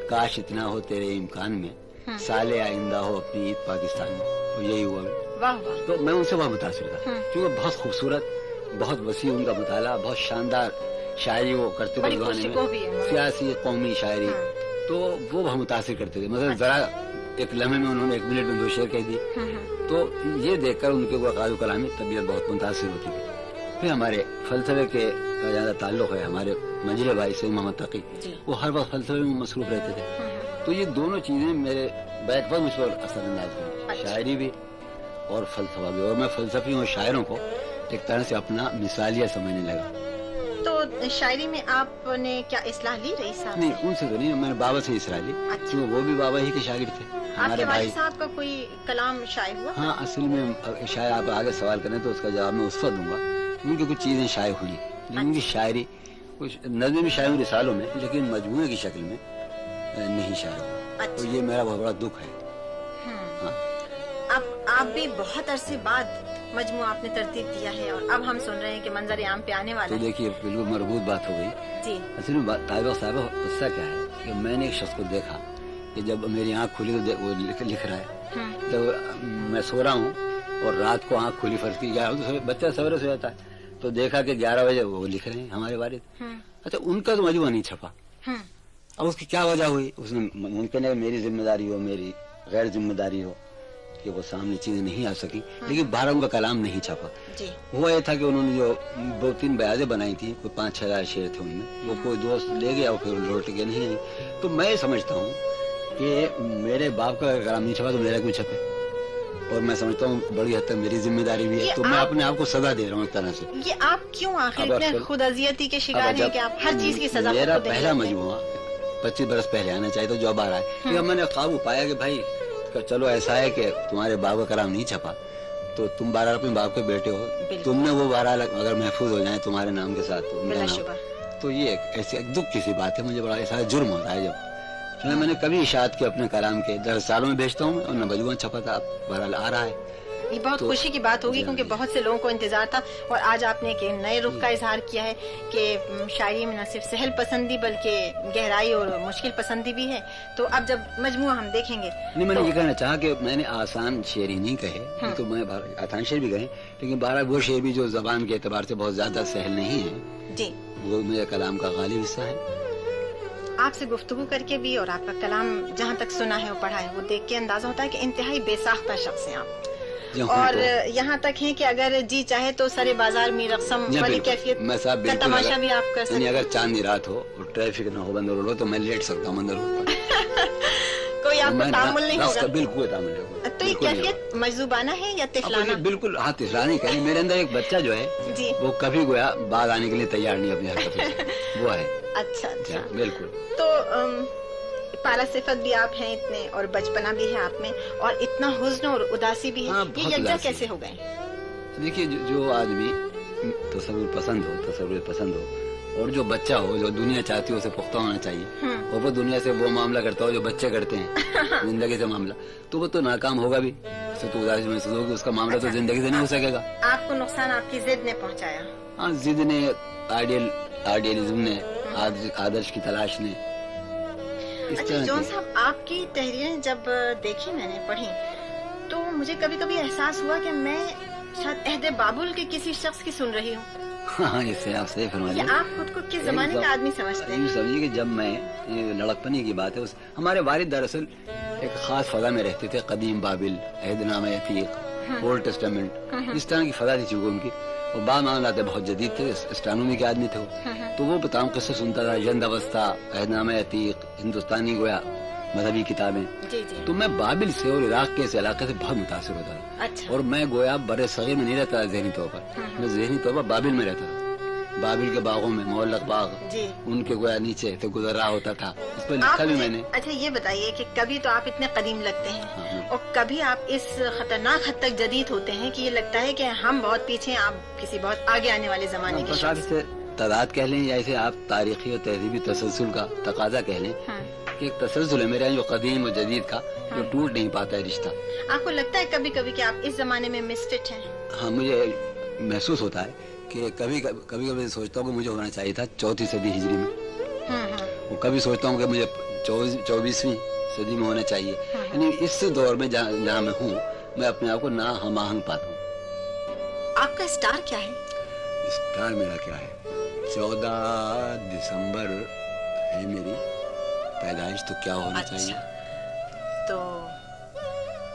کاش اتنا ہو تیرے امکان میں، سال آئندہ ہو اپنی عید پاکستان میں، تو یہی ہوا۔ تو میں ان سے بہت متاثر تھا کیونکہ بہت خوبصورت، بہت وسیع ان کا مطالعہ، بہت شاندار شاعری وہ کرتے تھے زمانے میں، سیاسی قومی شاعری، تو وہ بہت متاثر کرتے تھے۔ مثلا ذرا ایک لمحے میں انہوں نے 1 منٹ میں 2 شعر کہہ دیے، تو یہ دیکھ کر ان کے قادر کلامی طبیعت بہت متاثر ہوتی تھی۔ پھر ہمارے فلسفے کے زیادہ تعلق ہے، ہمارے منجلے بھائی سید محمد تقی، وہ ہر وقت فلسفے میں مصروف رہتے تھے، تو یہ دونوں چیزیں میرے بیک پر مجھ پر اثر انداز ہوئی، شاعری بھی اور فلسفہ بھی، اور میں فلسفیوں اور شاعروں کو ایک طرح سے اپنا مثالیہ سمجھنے لگا۔ تو شاعری میں آپ نے کیا اصلاح لی رئیس صاحب؟ نہیں، ان سے تو نہیں، میں نے بابا سے اصلاح لی، وہ بھی بابا ہی کے شاگرد تھے۔ آپ کے والد صاحب کا کوئی کلام شائع ہوا؟ ہاں، اصل میں شاید آپ آگے سوال کریں تو اس کا جواب میں اس وقت دوں گا، ان کی کچھ چیزیں شائع ہوئی، ان کی شاعری کچھ نظم شائع ہوئی رسالوں میں، لیکن مجموعے کی شکل میں نہیں شائع ہوا، تو یہ میرا بہت بڑا دکھ ہے۔ اب آپ بھی بہت عرصے بعد مجموعہ آپ نے ترتیب دیا ہے اور اب ہم سن رہے ہیں کہ منظر عام پہ آنے والا ہے، تو دیکھیے بالکل مربوط بات ہو گئی جی۔ اصل میں طالبہ صاحبہ قصہ کیا ہے کہ میں نے ایک شخص کو دیکھا کہ جب میری آنکھ کھلی تو وہ لکھ رہا ہے، جب میں سو رہا ہوں اور رات کو آنکھ کھلی فرض کی 11 بچہ سویرے سو جاتا ہے، تو دیکھا کہ 11 بجے وہ لکھ رہے ہیں ہمارے والد۔ اچھا، ان کا تو مجموعہ نہیں چھپا، اب اس کی کیا وجہ ہوئی؟ اس میں ممکن ہے میری ذمہ داری ہو، میری غیر ذمہ داری ہو کہ وہ سامنے چیزیں نہیں آ سکی، لیکن 12 ان کا کلام نہیں چھپا۔ ہوا یہ تھا کہ انہوں نے جو 2-3 بیاضیں بنائی تھی، کوئی 5-6 ہزار شعر تھے ان میں، وہ کوئی دوست لے گیا اور پھر لوٹ کے نہیں آئی، تو میں سمجھتا ہوں کہ میرے باپ کا کلام نہیں چھپا تو میرا کیوں چھپے، اور میں سمجھتا ہوں بڑی حد تک میری ذمہ داری بھی ہے، تو میں اپنے آپ کو سزا دے رہا ہوں ایک طرح سے۔ یہ آپ کیوں آخر اتنے خود اذیتی کے شکار ہیں کہ آپ ہر چیز کی سزا؟ میرا پہلا مجموعہ 25 برس پہلے آنا چاہیے تو جو اب آ رہا ہے، میں نے خواب پایا کہ بھائی चलो ऐसा है कि तुम्हारे बाप का कलाम नहीं छपा तो तुम बहरहाल अपने बाप के बेटे हो, तुमने वो बहरहाल अगर महफूज हो जाए तुम्हारे नाम के साथ तो ये ऐसी दुख की सी बात है। मुझे बड़ा ऐसा जुर्म होता है जब मैंने कभी इशाअत के अपने कलाम के 10 सालों में भेजता हूँ और न बजून छपा था, बहरहाल आ रहा है। ये बहुत खुशी की बात होगी क्योंकि बहुत से लोगों को इंतजार था और आज आपने एक नए रुख का इजहार किया है कि शायरी में न सिर्फ सहल पसंदी बल्कि गहराई और मुश्किल पसंदी भी है। तो अब जब मजमूआ हम देखेंगे नहीं, मैंने ये कहना चाहा कि मैंने आसान शेर ही नहीं कहे, तो मैं आसान शेर भी कहे, लेकिन बहरहाल वो शेर भी जो जबान के एतबार से बहुत ज्यादा सहल नहीं है जी, वो मेरे कलाम का गालिब हिस्सा है। आपसे गुफ्तगू करके भी और आपका कलाम जहाँ तक सुना है और पढ़ा है वो देख के अंदाजा होता है कि इंतहाई बेसाख्ता शख्स हैं आप, और यहाँ तक है कि अगर जी चाहे तो सारे बाजार में रक़्सम वाली कैफियत का तमाशा भी आप कर सकते हैं। अगर चांदनी रात हो और ट्रैफिक ना हो, बंद रोड हो, तो मैं लेट सकता हूँ बंद रोड पर। कोई आपको तामुल नहीं होगा? बिल्कुल तामुल नहीं होगा। तो ये कैफियत मजदूबाना है या तिफलाना? बिल्कुल, हाँ तिफलाना ही कहें। मेरे अंदर एक बच्चा जो है जी, वो कभी गोया बाद आने के लिए तैयार नहीं अपनी हरकत से, वो है। अच्छा, बिल्कुल। तो पारा सिफत भी आप हैं इतने और बचपना भी है आप में और इतना हुस्न और उदासी भी है। हाँ, ये यकजा कैसे हो गए? देखिए, जो आदमी तसव्वुर पसंद हो और जो बच्चा हो, जो दुनिया चाहती है उसे पुख्ता होना चाहिए, और वो दुनिया से वो मामला करता हो जो बच्चे करते हैं जिंदगी से मामला, तो वो तो नाकाम होगा भी, उसे तो उदासी महसूस होगी, उसका मामला तो जिंदगी से नहीं हो सकेगा। आपको नुकसान आपकी जिद ने पहुँचाया? हाँ, जिद ने, आइडियलिज्म ने, आदर्श की तलाश ने। अच्छा जॉन साहब, आपकी तहरीरें जब देखी, मैंने पढ़ी, तो मुझे कभी कभी एहसास हुआ कि मैं शायद अहदे बाबुल के किसी शख्स की सुन रही हूँ। हाँ, इससे आप सही फरमाइए। आप खुद को किस जमाने का आदमी समझते हैं? समझिए कि जब मैं, लड़कपनी की बात है, हमारे वालिद दरअसल एक खास फजा में रहते थे, कदीम बाबिल, अहदनामा अतीक, ओल्ड टेस्टामेंट, इस तरह की फजा थी चूंकि उनकी, और बाद मामलाते बहुत जदीद थे, एस्ट्रोनॉमी के आदमी थे वो, तो वो तमाम किस्से सुनता था, जंद अवस्था, अहदनामा अतीक, हिंदुस्तानी गोया मजहबी किताबें। तो मैं बाबिल से और इराक के इस इलाके से बहुत मुतासिर होता था। अच्छा। और मैं गोया बड़े सगीर में नहीं रहता था ज़हनी तौर पर, मैं ज़हनी तौर पर बाबिल में रहता था। बाबिल के बागों में, मोहल्लक बाग, उनके गोया नीचे से गुजर रहा होता था, इस पर लिखा भी मैंने। अच्छा ये बताइए कि कभी तो आप इतने कदीम लगते हैं और कभी आप इस खतरनाक हद तक जदीद होते हैं कि ये लगता है कि हम बहुत पीछे हैं, आप किसी बहुत आगे आने वाले जमाने के शख्स। तादाद कह लें या इसे आप तारीखी और तहजीबी तसलसल का तकाजा कह लें, कि एक तसलसल है मेरे जो कदीम और जदीद का, जो टूट नहीं पाता है रिश्ता। आपको लगता है कभी कभी कि आप इस जमाने में मिसफिट हैं? हाँ, मुझे महसूस होता है कि कभी सोचता हूँ कि मुझे होना चाहिए था 4वीं सदी हिजरी में, और कभी सोचता हूँ कि मुझे 24वीं सदी में होना चाहिए। यानी इस दौर में जहाँ मैं हूँ, मैं अपने आप को ना हम आहंग पाता हूँ। आपका स्टार क्या है? स्टार मेरा क्या है? 14 दिसंबर है मेरी पैदाइश, तो क्या होना चाहिए? तो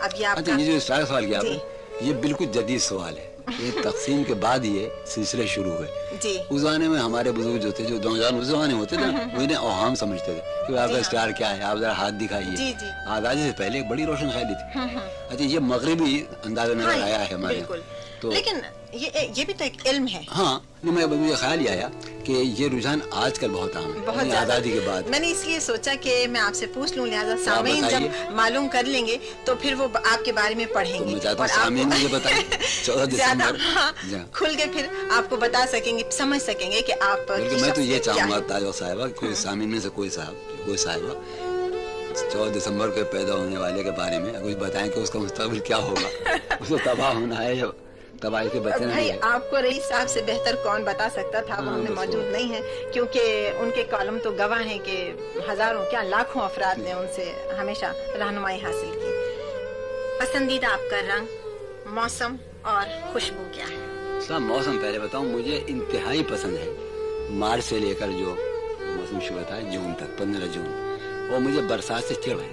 अब ये आपका... अच्छा, ये जो स्टार सवाल किया आपने, ये बिल्कुल जदीद सवाल है। ये तकसीम के बाद ये सिलसिले शुरू हुए जी। उस जमाने में हमारे बुजुर्ग जो थे, जो नौजवान उस जमाने होते थे, उन्हें अवाम समझते थे कि आपका स्टार क्या है, आप जरा हाथ दिखाइए। आजादी से पहले एक बड़ी रोशन ख्याली थी। अच्छा, ये मगरबी अंदाजा नजर आया है हमारे, तो लेकिन ये भी तो एक इल्म है। हाँ, मुझे ख्याल ही आया कि ये रुझान आजकल बहुत आम है, बहुत आजादी के बाद। मैंने इसलिए सोचा कि मैं आपसे पूछ लूं, लिहाजा सामीन जब मालूम कर लेंगे तो फिर वो आपके बारे में पढ़ेंगे, तो मैं चाहता हूं सामीन मुझे बताएं 14 दिसंबर खुल के फिर आपको बता सकेंगे, समझ सकेंगे कि आप। मैं तो ये चाहूंगा ताजा साहिबा, कोई सामीन में से कोई साहिबा 14 दिसंबर के पैदा होने वाले के बारे में कुछ बताएं कि उसका मुस्तकबिल क्या होगा, उसको तबाह होना है या तबाही के बचना भाई, है। आपको रईस साहब से बेहतर कौन बता सकता था, वो हमें मौजूद नहीं है, क्योंकि उनके कॉलम तो गवाह हैं कि हजारों क्या लाखों अफराद ने उनसे हमेशा रहनुमाई हासिल की। पसंदीदा आपका रंग, मौसम और खुशबू क्या है? साहब, मौसम पहले बताऊं, मुझे इंतहाई पसंद है। मार्च से लेकर जो मौसम शुरू होता है जून तक, 15 जून, और मुझे बरसात से चिढ़ है,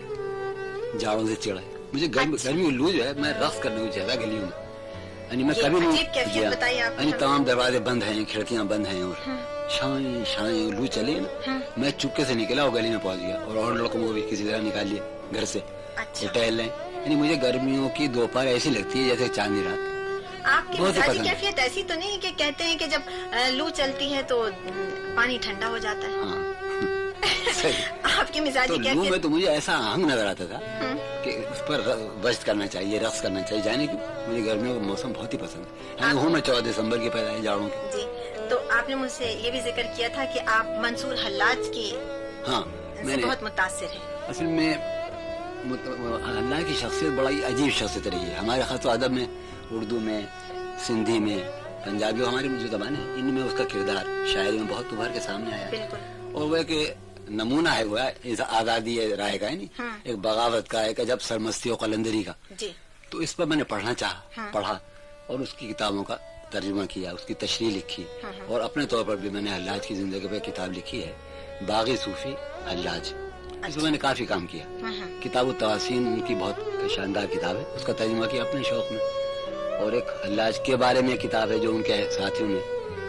जाड़ों से चिढ़ है। मुझे गर्मी उल्लू जो है, मैं रक्स करने को चाहता गलियों में, यानी मैं कभी नहीं, तमाम दरवाजे बंद हैं, खिड़कियां बंद हैं, और शाएं लू चले ना, मैं चुपके से निकला और गली में पहुंच गया, और लड़कों को भी किसी तरह निकाल लिया घर से, टहल लें। यानी मुझे गर्मियों की दोपहर ऐसी लगती है जैसे चांदनी रात। आपकी मिजाजी कैफियत ऐसी तो नहीं कि कहते हैं कि जब लू चलती है तो पानी ठंडा हो जाता है? हाँ, सही। आपकी मिजाज तो क्या लू में तो मुझे ऐसा आहंग नजर आता था कि उस पर बस्ट करना चाहिए, रक्स करना चाहिए। जाने की मुझे गर्मियों का मौसम बहुत ही पसंद है। हूँ मैं 14 दिसंबर की पैदा जाड़ों की। जी, तो आपने मुझसे ये भी जिक्र किया था कि आप मंसूर हल्लाज की हाँ, से बहुत मुतासिर हैं। असल में अल्लाह की शख्सियत बड़ा ही अजीब शख्सियत रही है। हमारे खास अदब में, उर्दू में, सिंधी में, पंजाबी, हमारी जो ज़बानें हैं इनमें उसका किरदार शायरी में बहुत उभर के सामने आया है। और वह कि नमूना है वो इस आज़ादी राय का है नहीं, एक बगावत का, एक अजब सरमस्ती और कलंदरी का। जी। तो इस पर मैंने पढ़ना चाहा, पढ़ा और उसकी किताबों का तर्जुमा किया, उसकी तशरीह लिखी। और अपने तौर पर भी मैंने हल्लाज की जिंदगी पर किताब लिखी है, बागी सूफी हल्लाज। इसमें मैंने काफी काम किया। किताब तवासीन उनकी बहुत शानदार किताब है, उसका तर्जुमा किया अपने शौक में। और एक हल्लाज के बारे में किताब है जो उनके साथियों ने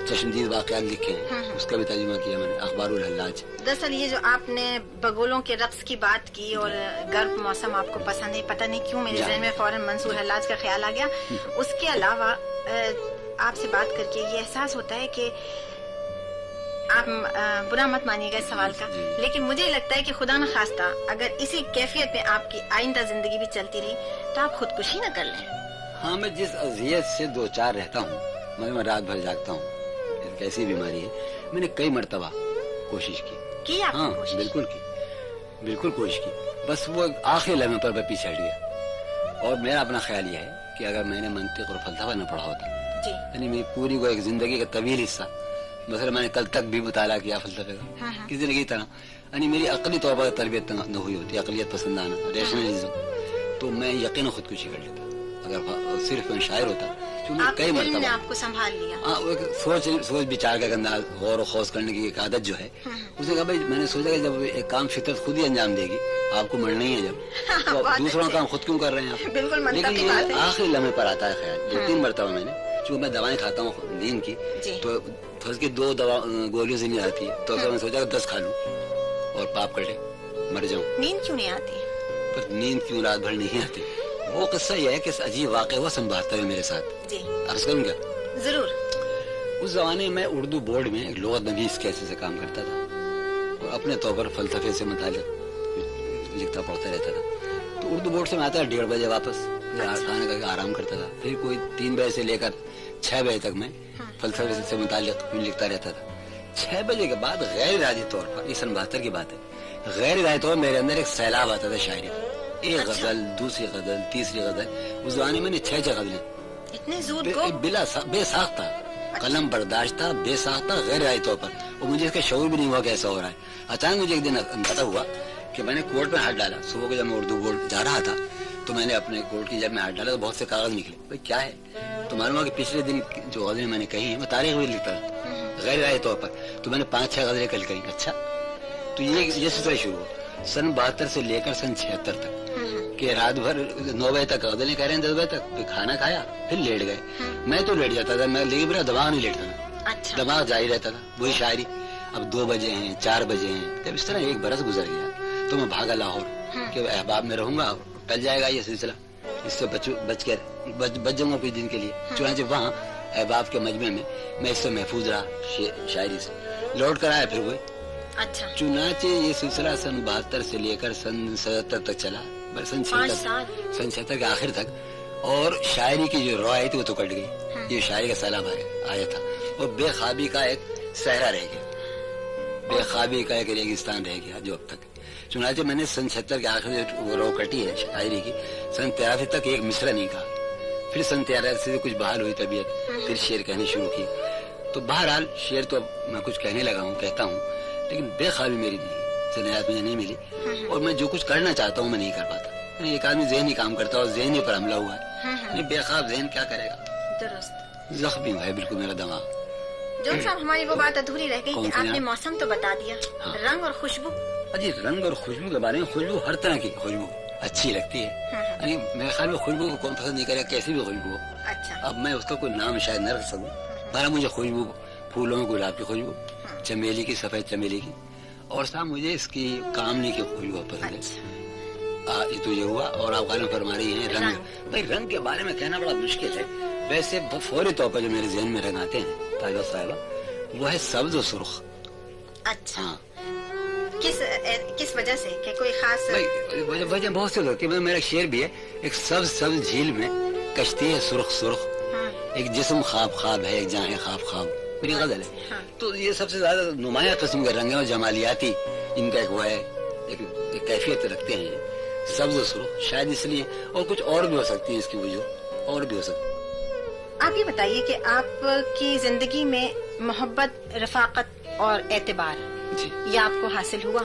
चश्मदीद वाक़यात लिखे हैं, उसका भी तर्जुमा किया मैंने, अखबारुल हल्लाज। दरअसल ये जो आपने बगोलों के रक्स की बात की और गर्म मौसम आपको पसंद है, पता नहीं क्यों मेरे ज़हन में फौरन मंसूर हल्लाज का ख्याल आ गया। उसके अलावा आपसे बात करके ये एहसास होता है कि आप बुरा मत मानिएगा इस सवाल का, लेकिन मुझे लगता है कि खुदा न खास्ता अगर इसी कैफियत में आपकी आइंदा जिंदगी भी चलती रही तो आप खुदकुशी न कर लें। हाँ, मैं जिस अजियत से दो चार रहता हूँ, मैं रात भर जागता हूँ, कैसी बीमारी है, मैंने कई मरतबा कोशिश की। हाँ, बिल्कुल कोशिश की, बस वो आखिरी लम्हे पर मैं पीछे हट गया। और मेरा अपना ख्याल यह है कि अगर मैंने मंतिक और फलसफा न पढ़ा होता, यानी मेरी पूरी को एक जिंदगी का तवील हिस्सा, मतलब मैंने कल तक भी मुताला किया फलसफे का, किसी जिंदगी तरह, यानी मेरी अकली तौर पर तरबियत न हुई होती, अकलियत पसंदाना, रैशनलिज्म, तो मैं यकीन खुदकुशी कर लेता अगर सिर्फ मैं शायर होता। कई मरतबा आपको संभाल लिया। हाँ, वो सोच विचार का अंदाज, गौर खौज करने की एक आदत जो है, उसने कहा भाई, मैंने सोचा कि जब एक काम फितरत खुद ही अंजाम देगी, आपको मरना ही है जब, तो दूसरों का काम खुद क्यों कर रहे हैं आप? लेकिन ये आखिरी लम्हे पर आता है ख्याल। 2-3 मरतबा मैंने, चूँकि मैं दवाएं खाता हूँ नींद की, तो फर्ज की 2 गोलियों से नहीं आती है, तो मैं सोचा 10 खा लूं और पाप कटे मर जाऊं। नींद क्यों नहीं आती? पर नींद क्यों रात भर नहीं आती, वो किस्सा यह है कि अजीब वाक़या हुआ सन 72 में मेरे साथ। जी, अर्ज़ करूं क्या? जरूर। उस जमाने में उर्दू बोर्ड में एक लुग़त नवीस के ऐसे काम करता था और अपने तौर पर फलसफे से मुताल्लिक़ लिखता पढ़ता रहता था। तो उर्दू बोर्ड से मैं आता 1:30 बजे वापस, खाने करके आराम करता था। फिर कोई 3 बजे से लेकर 6 बजे तक मैं फलसफे से मुताल्लिक़ लिखता रहता था। 6 बजे के बाद गैर इरादी तौर पर, ये सन 72 की बात है, गैर इरादी तौर पर मेरे अंदर एक सैलाब आता था शायरी का। एक गजल, दूसरी गजल, तीसरी गजल। उस जमाने में 6 गजलें, इतने ज़ूद को बेसाख्ता, कलम बर्दाश्त था, बेसाख्ता, गैर इरादी तौर पर, और मुझे इसका शऊर भी नहीं हुआ कि ऐसा हो रहा है। अचानक मुझे एक दिन पता हुआ कि मैंने कोर्ट में हाथ डाला। सुबह को जब मैं उर्दू बोर्ड जा रहा था तो मैंने अपने कोर्ट की जब मैं हाथ डाला तो बहुत से कागज निकले। भाई क्या है? तो मालूम हुआ कि पिछले दिन जो गजलें मैंने कही हैं, मैं तारीख भी लिखता था गैर इरादी तौर पर, तो मैंने 5-6 गजलें कल कही। अच्छा, तो ये सिलसिला शुरू हुआ सन 72 से लेकर सन 76 तक, कि रात भर 9 बजे तक गजलें कह रहे हैं, 10 बजे तक, फिर खाना खाया, फिर लेट गए। मैं तो लेट जाता था, मैं, लेकिन मेरा दिमाग नहीं लेटता था। अच्छा। दिमाग जारी रहता था, वही शायरी। अब 2 बजे हैं, 4 बजे हैं, जब इस तरह 1 बरस गुजर गया तो मैं भागा लाहौर कि अहबाब में रहूंगा, टल जाएगा ये सिलसिला, इससे बच जाऊंगा कुछ दिन के लिए। चुनांचे वहाँ अहबाब के मजमे में मैं इससे महफूज रहा शायरी से। लौट कर आया फिर वही। अच्छा। चुनांचे ये सिलसिला सन 72 से लेकर सन 77 तक चला, सन 76 के आखिर तक। और शायरी की जो रॉय थी वो तो कट गई, ये शायरी का सैलाब आया था और बेख्वाबी का एक सहरा रह गया, बेख्वाबी का एक रेगिस्तान रह गया जो अब तक। चुनांचे मैंने सन 76 के आखिर वो रो कटी है शायरी की, सन 83 तक एक मिसरा नहीं कहा। फिर सन 83 से कुछ बहाल हुई तबीयत, फिर शेर कहने शुरू की। तो बहरहाल शेर तो मैं कुछ कहने लगा हूँ, कहता हूँ, लेकिन बेख्वाबी मेरी सनयात मुझे नहीं मिली और मैं जो कुछ करना चाहता हूँ मैं नहीं कर पाता। एक आदमी ज़हनी काम करता है और ज़हनी पर हमला हुआ है, बेख्वाब ज़हन क्या करेगा? दुरुस्त। जख्मी है बिल्कुल मेरा दिमाग। जोन साहब, हमारी वो बात अधूरी रह गई कि आपने मौसम तो बता दिया, रंग और खुशबू। अजी, रंग और खुशबू के बारे में, खुशबू हर तरह की खुशबू अच्छी लगती है। मेरे ख्याल में खुशबू को कौन पसंद नहीं करेगा, कैसी भी खुशबू हो। अच्छा। अब मैं उसका कोई नाम शायद न रख सकूं, पर मुझे खुशबू, फूलों में गुलाब की खुशबू, चमेली की, सफेद चमेली की, और साहब मुझे इसकी कामनी की खुशबू पसंद है। ये तो ये हुआ। और आप गाना फरमा रही हैं रंग। भाई रंग के बारे में कहना बड़ा मुश्किल है। वैसे फौरी तौर पर जो मेरे जहन में रंग आते हैं ताजा साहिबा, वो है सब्ज और सुर्ख। अच्छा। हाँ, किस वजह से कि कोई खास वजह बहुत से होती है। मेरा शेर भी है, एक सब्ज सब्ज झील में कश्ती है सुर्ख सुर्ख, एक जिस्म ख्वाब ख्वाब है, एक जान ख्वाब ख्वाब, मेरी गजल है। तो ये सबसे ज्यादा नुमाया किस्म के रंग है और जमालियाती इनका एक वो है, एक कैफियत रखते हैं सब्ज सुर्ख, शायद इसलिए। और कुछ और भी हो सकती है इसकी वजह, और भी हो सकती है। आप ये बताइए कि आपकी जिंदगी में मोहब्बत, रफाकत और एतबार जी, ये आपको हासिल हुआ?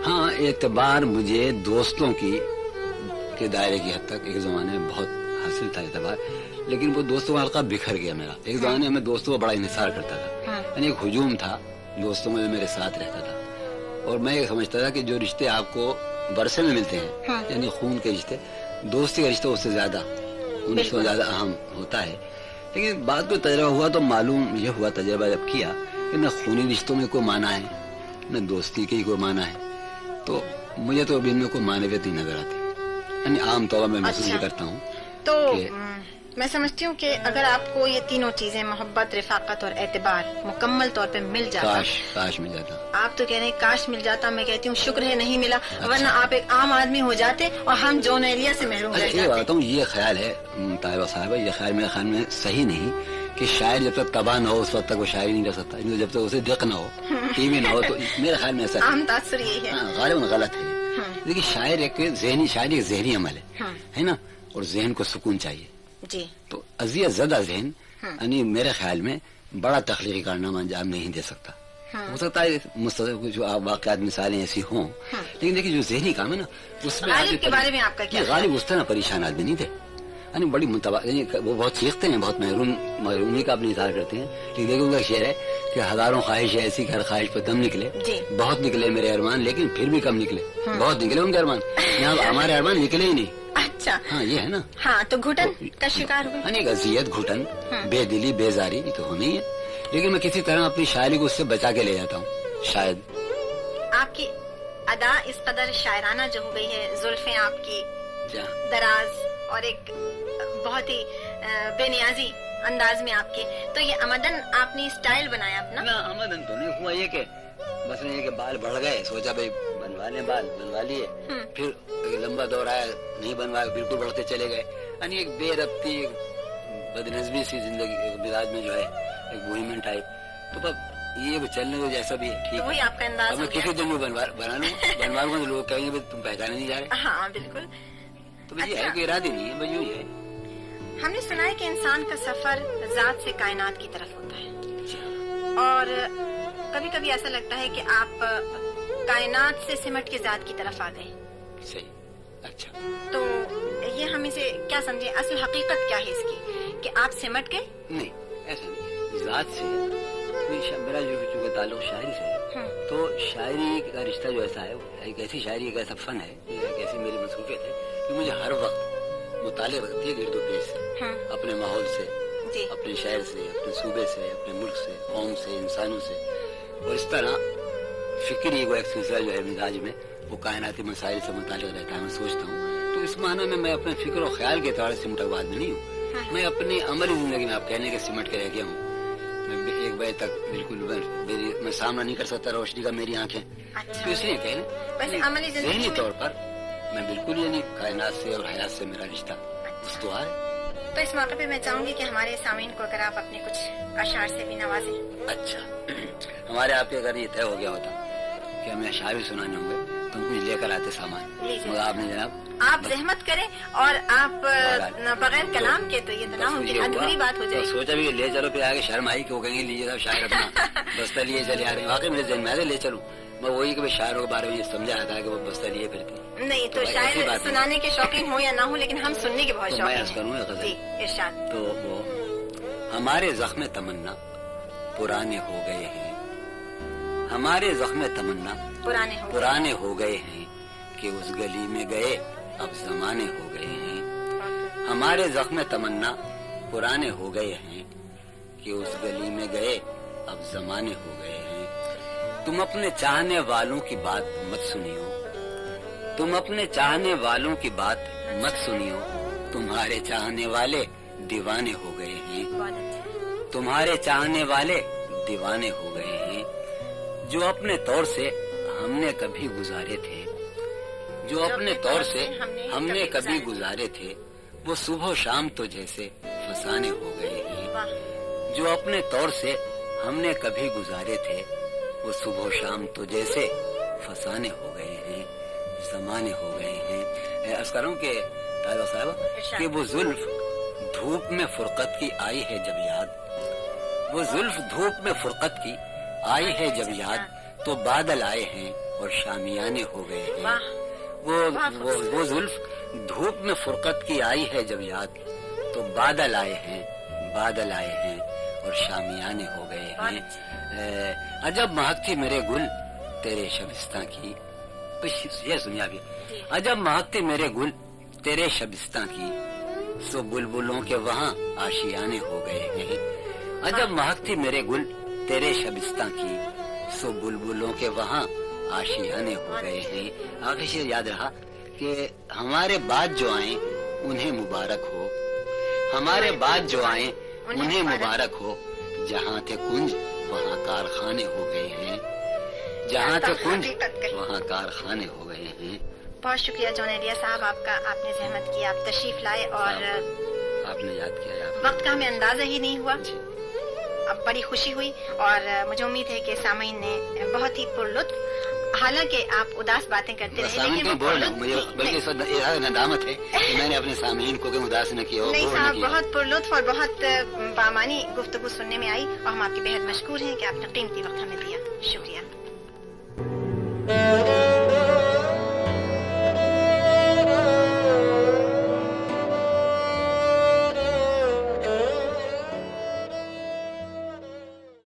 हाँ, एतबार मुझे दोस्तों के दायरे की हद तक एक जमाने में बहुत हासिल था एतबार, लेकिन वो दोस्तों का हल्का बिखर गया मेरा। एक जमाने में दोस्तों को बड़ा इंतजार करता था, यानी एक हुजूम था दोस्तों में, जो मेरे साथ रहता था। और मैं ये समझता था कि जो रिश्ते आपको बरसे में मिलते हैं, यानी खून के रिश्ते, दोस्ती का रिश्ता उससे ज्यादा, उन रिश्तों से ज्यादा अहम होता है। लेकिन बाद में तजर्बा हुआ तो मालूम ये हुआ, तजर्बा जब किया कि न खूनी रिश्तों में कोई माना है, न दोस्ती के ही कोई माना है। तो मुझे तो अभी इनमें कोई मानवियत ही नजर आती, यानी आम तौर पर मैं महसूस अच्छा। करता हूँ। तो मैं समझती हूँ कि अगर आपको ये तीनों चीजें, मोहब्बत, रफाकत और एतबार, मुकम्मल तौर पे मिल जाता, काश मिल जाता। आप तो कह रहे हैं काश मिल जाता, मैं कहती हूँ शुक्र है नहीं मिला, वरना आप एक आम आदमी हो जाते और हम जॉन एलिया से महरूम रह ये जाते। बताता हूँ, ये ख्याल है ताहिबा साहब, ये ख्याल मेरे ख्याल में सही नहीं कि शायर जब तक तबाह न हो उस वक्त तक वो शायरी नहीं कर सकता, जब तक उसे दिख न हो, टीवी न हो, तो मेरे ख्याल में ऐसा आम तासुर यही है। गालिबन गलत है। देखिए शायर एक जहनी, शायरी एक जहनी अमल है ना, और जहन को सुकून चाहिए जी। तो अजियत ज़दा जहन यानी मेरे ख्याल में बड़ा तख्लीकी कारनामा अंजाम नहीं दे सकता। हो सकता है कुछ वाक़यात मिसालें ऐसी हों, लेकिन देखिए जो जहनी काम है ना, उसमें गालिब के बारे में आपका क्या? गालिब उस तरह परेशान आदमी नहीं थे, यानी बड़ी वो बहुत सीखते हैं, बहुत महरूमी का अपने इज़हार करते हैं। लेकिन देखिए उनका शेर है कि हजारों ख्वाहिश ऐसी कि हर ख्वाहिश पर दम निकले, बहुत निकले मेरे अरमान लेकिन फिर भी कम निकले, बहुत निकले उनके अरमान, यहाँ हमारे अरमान निकले ही नहीं। अच्छा, हाँ ये है ना। हाँ, तो घुटन का शिकार हुए, अनेक अजियत, घुटन, बेदिली, बेजारी, ये तो होनी है। लेकिन मैं किसी तरह अपनी शायरी को उससे बचा के ले जाता हूँ। शायद आपकी अदा इस कदर शायराना जो हो गई है, जुल्फें आपकी दराज और एक बहुत ही बेनियाजी अंदाज में आपके, तो ये अमदन आपने स्टाइल बनाया अपना? ना, अमदन तो नहीं हुआ, ये के बस ये के बाल बढ़ गए, सोचा भाई बनवा ले, बाल बनवा लिए, फिर लंबा दौर आया, नहीं बनवाया, बिल्कुल बढ़ते चले गए। यानी एक बेरब्ती, बदनज़मी सी जिंदगी मिजाज में जो है, एक बोहेमियन टाइप। तो अब ये चलने को जैसा भी है ठीक तो वही है। आपका अंदाज मैं किसी दिन बनवा लूँ तो लोग कहेंगे तुम पहचाने नहीं जा रहे। हाँ बिल्कुल। तो ये है कि इरादे नहीं है, बस यूं ही है। हमने सुना है कि इंसान का सफर जात से कायनात की तरफ होता है, और कभी कभी ऐसा लगता है कि आप कायनात से सिमट के जात की तरफ आ गए। सही, अच्छा। तो ये हम इसे क्या समझे, असल हकीकत क्या है इसकी कि आप सिमट गए? नहीं, ऐसा नहीं। जात से मेरा जो चूंकि ताल्लुक शायरी से है, तो शायरी का रिश्ता जो ऐसा है, एक ऐसी शायरी, एक ऐसा फन है, एक ऐसी मेरी मसरूफियत है कि मुझे हर वक्त मुताले रखती है गिरदो पेश से, अपने माहौल से, अपने शहर से, अपने सूबे से, अपने मुल्क से, कौम से, इंसानों से। और इस तरह फिक्री को एक सिलसिला जो है मिजाज में, वो कायनाती मसाइल से मुताल्लिक़ रहता है, मैं सोचता हूँ। तो इस माना में मैं अपने फिक्र और ख्याल के तौर से सिमटा हुआ आदमी नहीं हूँ। मैं अपनी अमली जिंदगी में आप कहने के सिमट के रह गया हूँ। मैं 1 बजे तक बिल्कुल मैं सामना नहीं कर सकता रोशनी का, मेरी आंखें। अच्छा। तो इसलिए कह ज़हनी तौर पर मैं बिल्कुल यानी कायनात से और हयात से मेरा रिश्ता उस्तुआ है। तो इस मौके पे मैं चाहूंगी कि हमारे सामीन को अगर आप अपने कुछ अशार से भी नवाजें। अच्छा, हमारे आपके अगर ये तय हो गया होता कि हमें अशार भी सुनाने होंगे तो हम कुछ लेकर आते सामान, मगर आपने जनाब आप जहमत करें और आप बगैर कलाम के, तो ये तो ना हो कि अधूरी बात हो जाए। तो सोचा भी ले चलो, फिर आगे शर्म आई कि वो कहेंगे लीजिए साहब शायर अपना बस्ता लिए चले आ रहे हैं। वाकई मेरे जहन में ले चलूं, मैं वही कि शायरों के बारे में ये समझा था कि वो बस्ता लिए फिरती नहीं। तो शायर सुनाने के शौकीन हो या ना हो, लेकिन हम सुनने के बहुत शौकीन हैं। इरशाद। तो वो हमारे जख्म तमन्ना पुराने हो गए हैं, हमारे जख्म तमन्ना पुराने हो गए हैं कि उस गली में गए अब जमाने हो गए हैं। हमारे जख्म तमन्ना पुराने हो गए हैं कि उस गली में गए अब जमाने हो गए हैं। तुम अपने चाहने वालों की बात मत सुनियो, तुम अपने चाहने वालों की बात मत सुनियो, तुम्हारे चाहने वाले दीवाने हो गए हैं, तुम्हारे चाहने वाले दीवाने हो गए हैं। जो अपने तौर से ہم نے کبھی گزارے تھے، جو اپنے طور سے ہم نے کبھی گزارے تھے، وہ صبح و شام تو جیسے فسانے ہو گئے ہیں۔ جو اپنے طور سے ہم نے کبھی گزارے تھے، وہ صبح و شام تو جیسے فسانے ہو گئے ہیں، زمانے ہو گئے ہیں۔ عرض کر رہا ہوں کہ طاہرہ صاحبہ کہ وہ زلف دھوپ میں فرقت کی آئی ہے جب یاد، وہ زلف دھوپ میں فرقت کی آئی ہے جب یاد، تو بادل آئے ہیں اور شامیانے ہو گئے ہیں۔ وہ زلف دھوپ میں فرقت کی آئی ہے جب یاد، تو بادل آئے ہیں اور شامیانے ہو گئے ہیں۔ عجب مہک تھی میرے گل تیرے شبستاں کی، یہ سنیا بھی، عجب مہک تھی میرے گل تیرے شبستاں کی، سو بلبلوں کے وہاں آشیانے ہو گئے ہیں۔ عجب مہک تھی میرے گل تیرے شبستاں کی، سو بلبلوں کے وہاں آشیانے ہو گئے ہیں۔ آخر شعر یاد رہا کہ ہمارے بعد جو آئیں انہیں مبارک ہو، ہمارے بعد جو آئیں انہیں مبارک ہو، جہاں تھے کنج وہاں کارخانے ہو گئے ہیں، جہاں تھے کنج وہاں کارخانے ہو گئے ہیں۔ بہت شکریہ جون ایلیا صاحب آپ کا، آپ نے زحمت کی، آپ تشریف لائے اور آپ نے یاد کیا، وقت کا ہمیں اندازہ ہی نہیں ہوا۔ اب بڑی خوشی ہوئی اور مجھے امید ہے کہ سامعین نے بہت ہی پرلطف، حالانکہ آپ اداس باتیں کرتے رہے لیکن بلکہ ندامت ہے کہ میں نے اپنے سامعین کو اداس نہ کیا۔ نہیں صاحب، بہت پرلطف اور بہت بامانی گفتگو سننے میں آئی اور ہم آپ کے بہت مشکور ہیں کہ آپ نے قیمتی وقت ہمیں دیا، شکریہ۔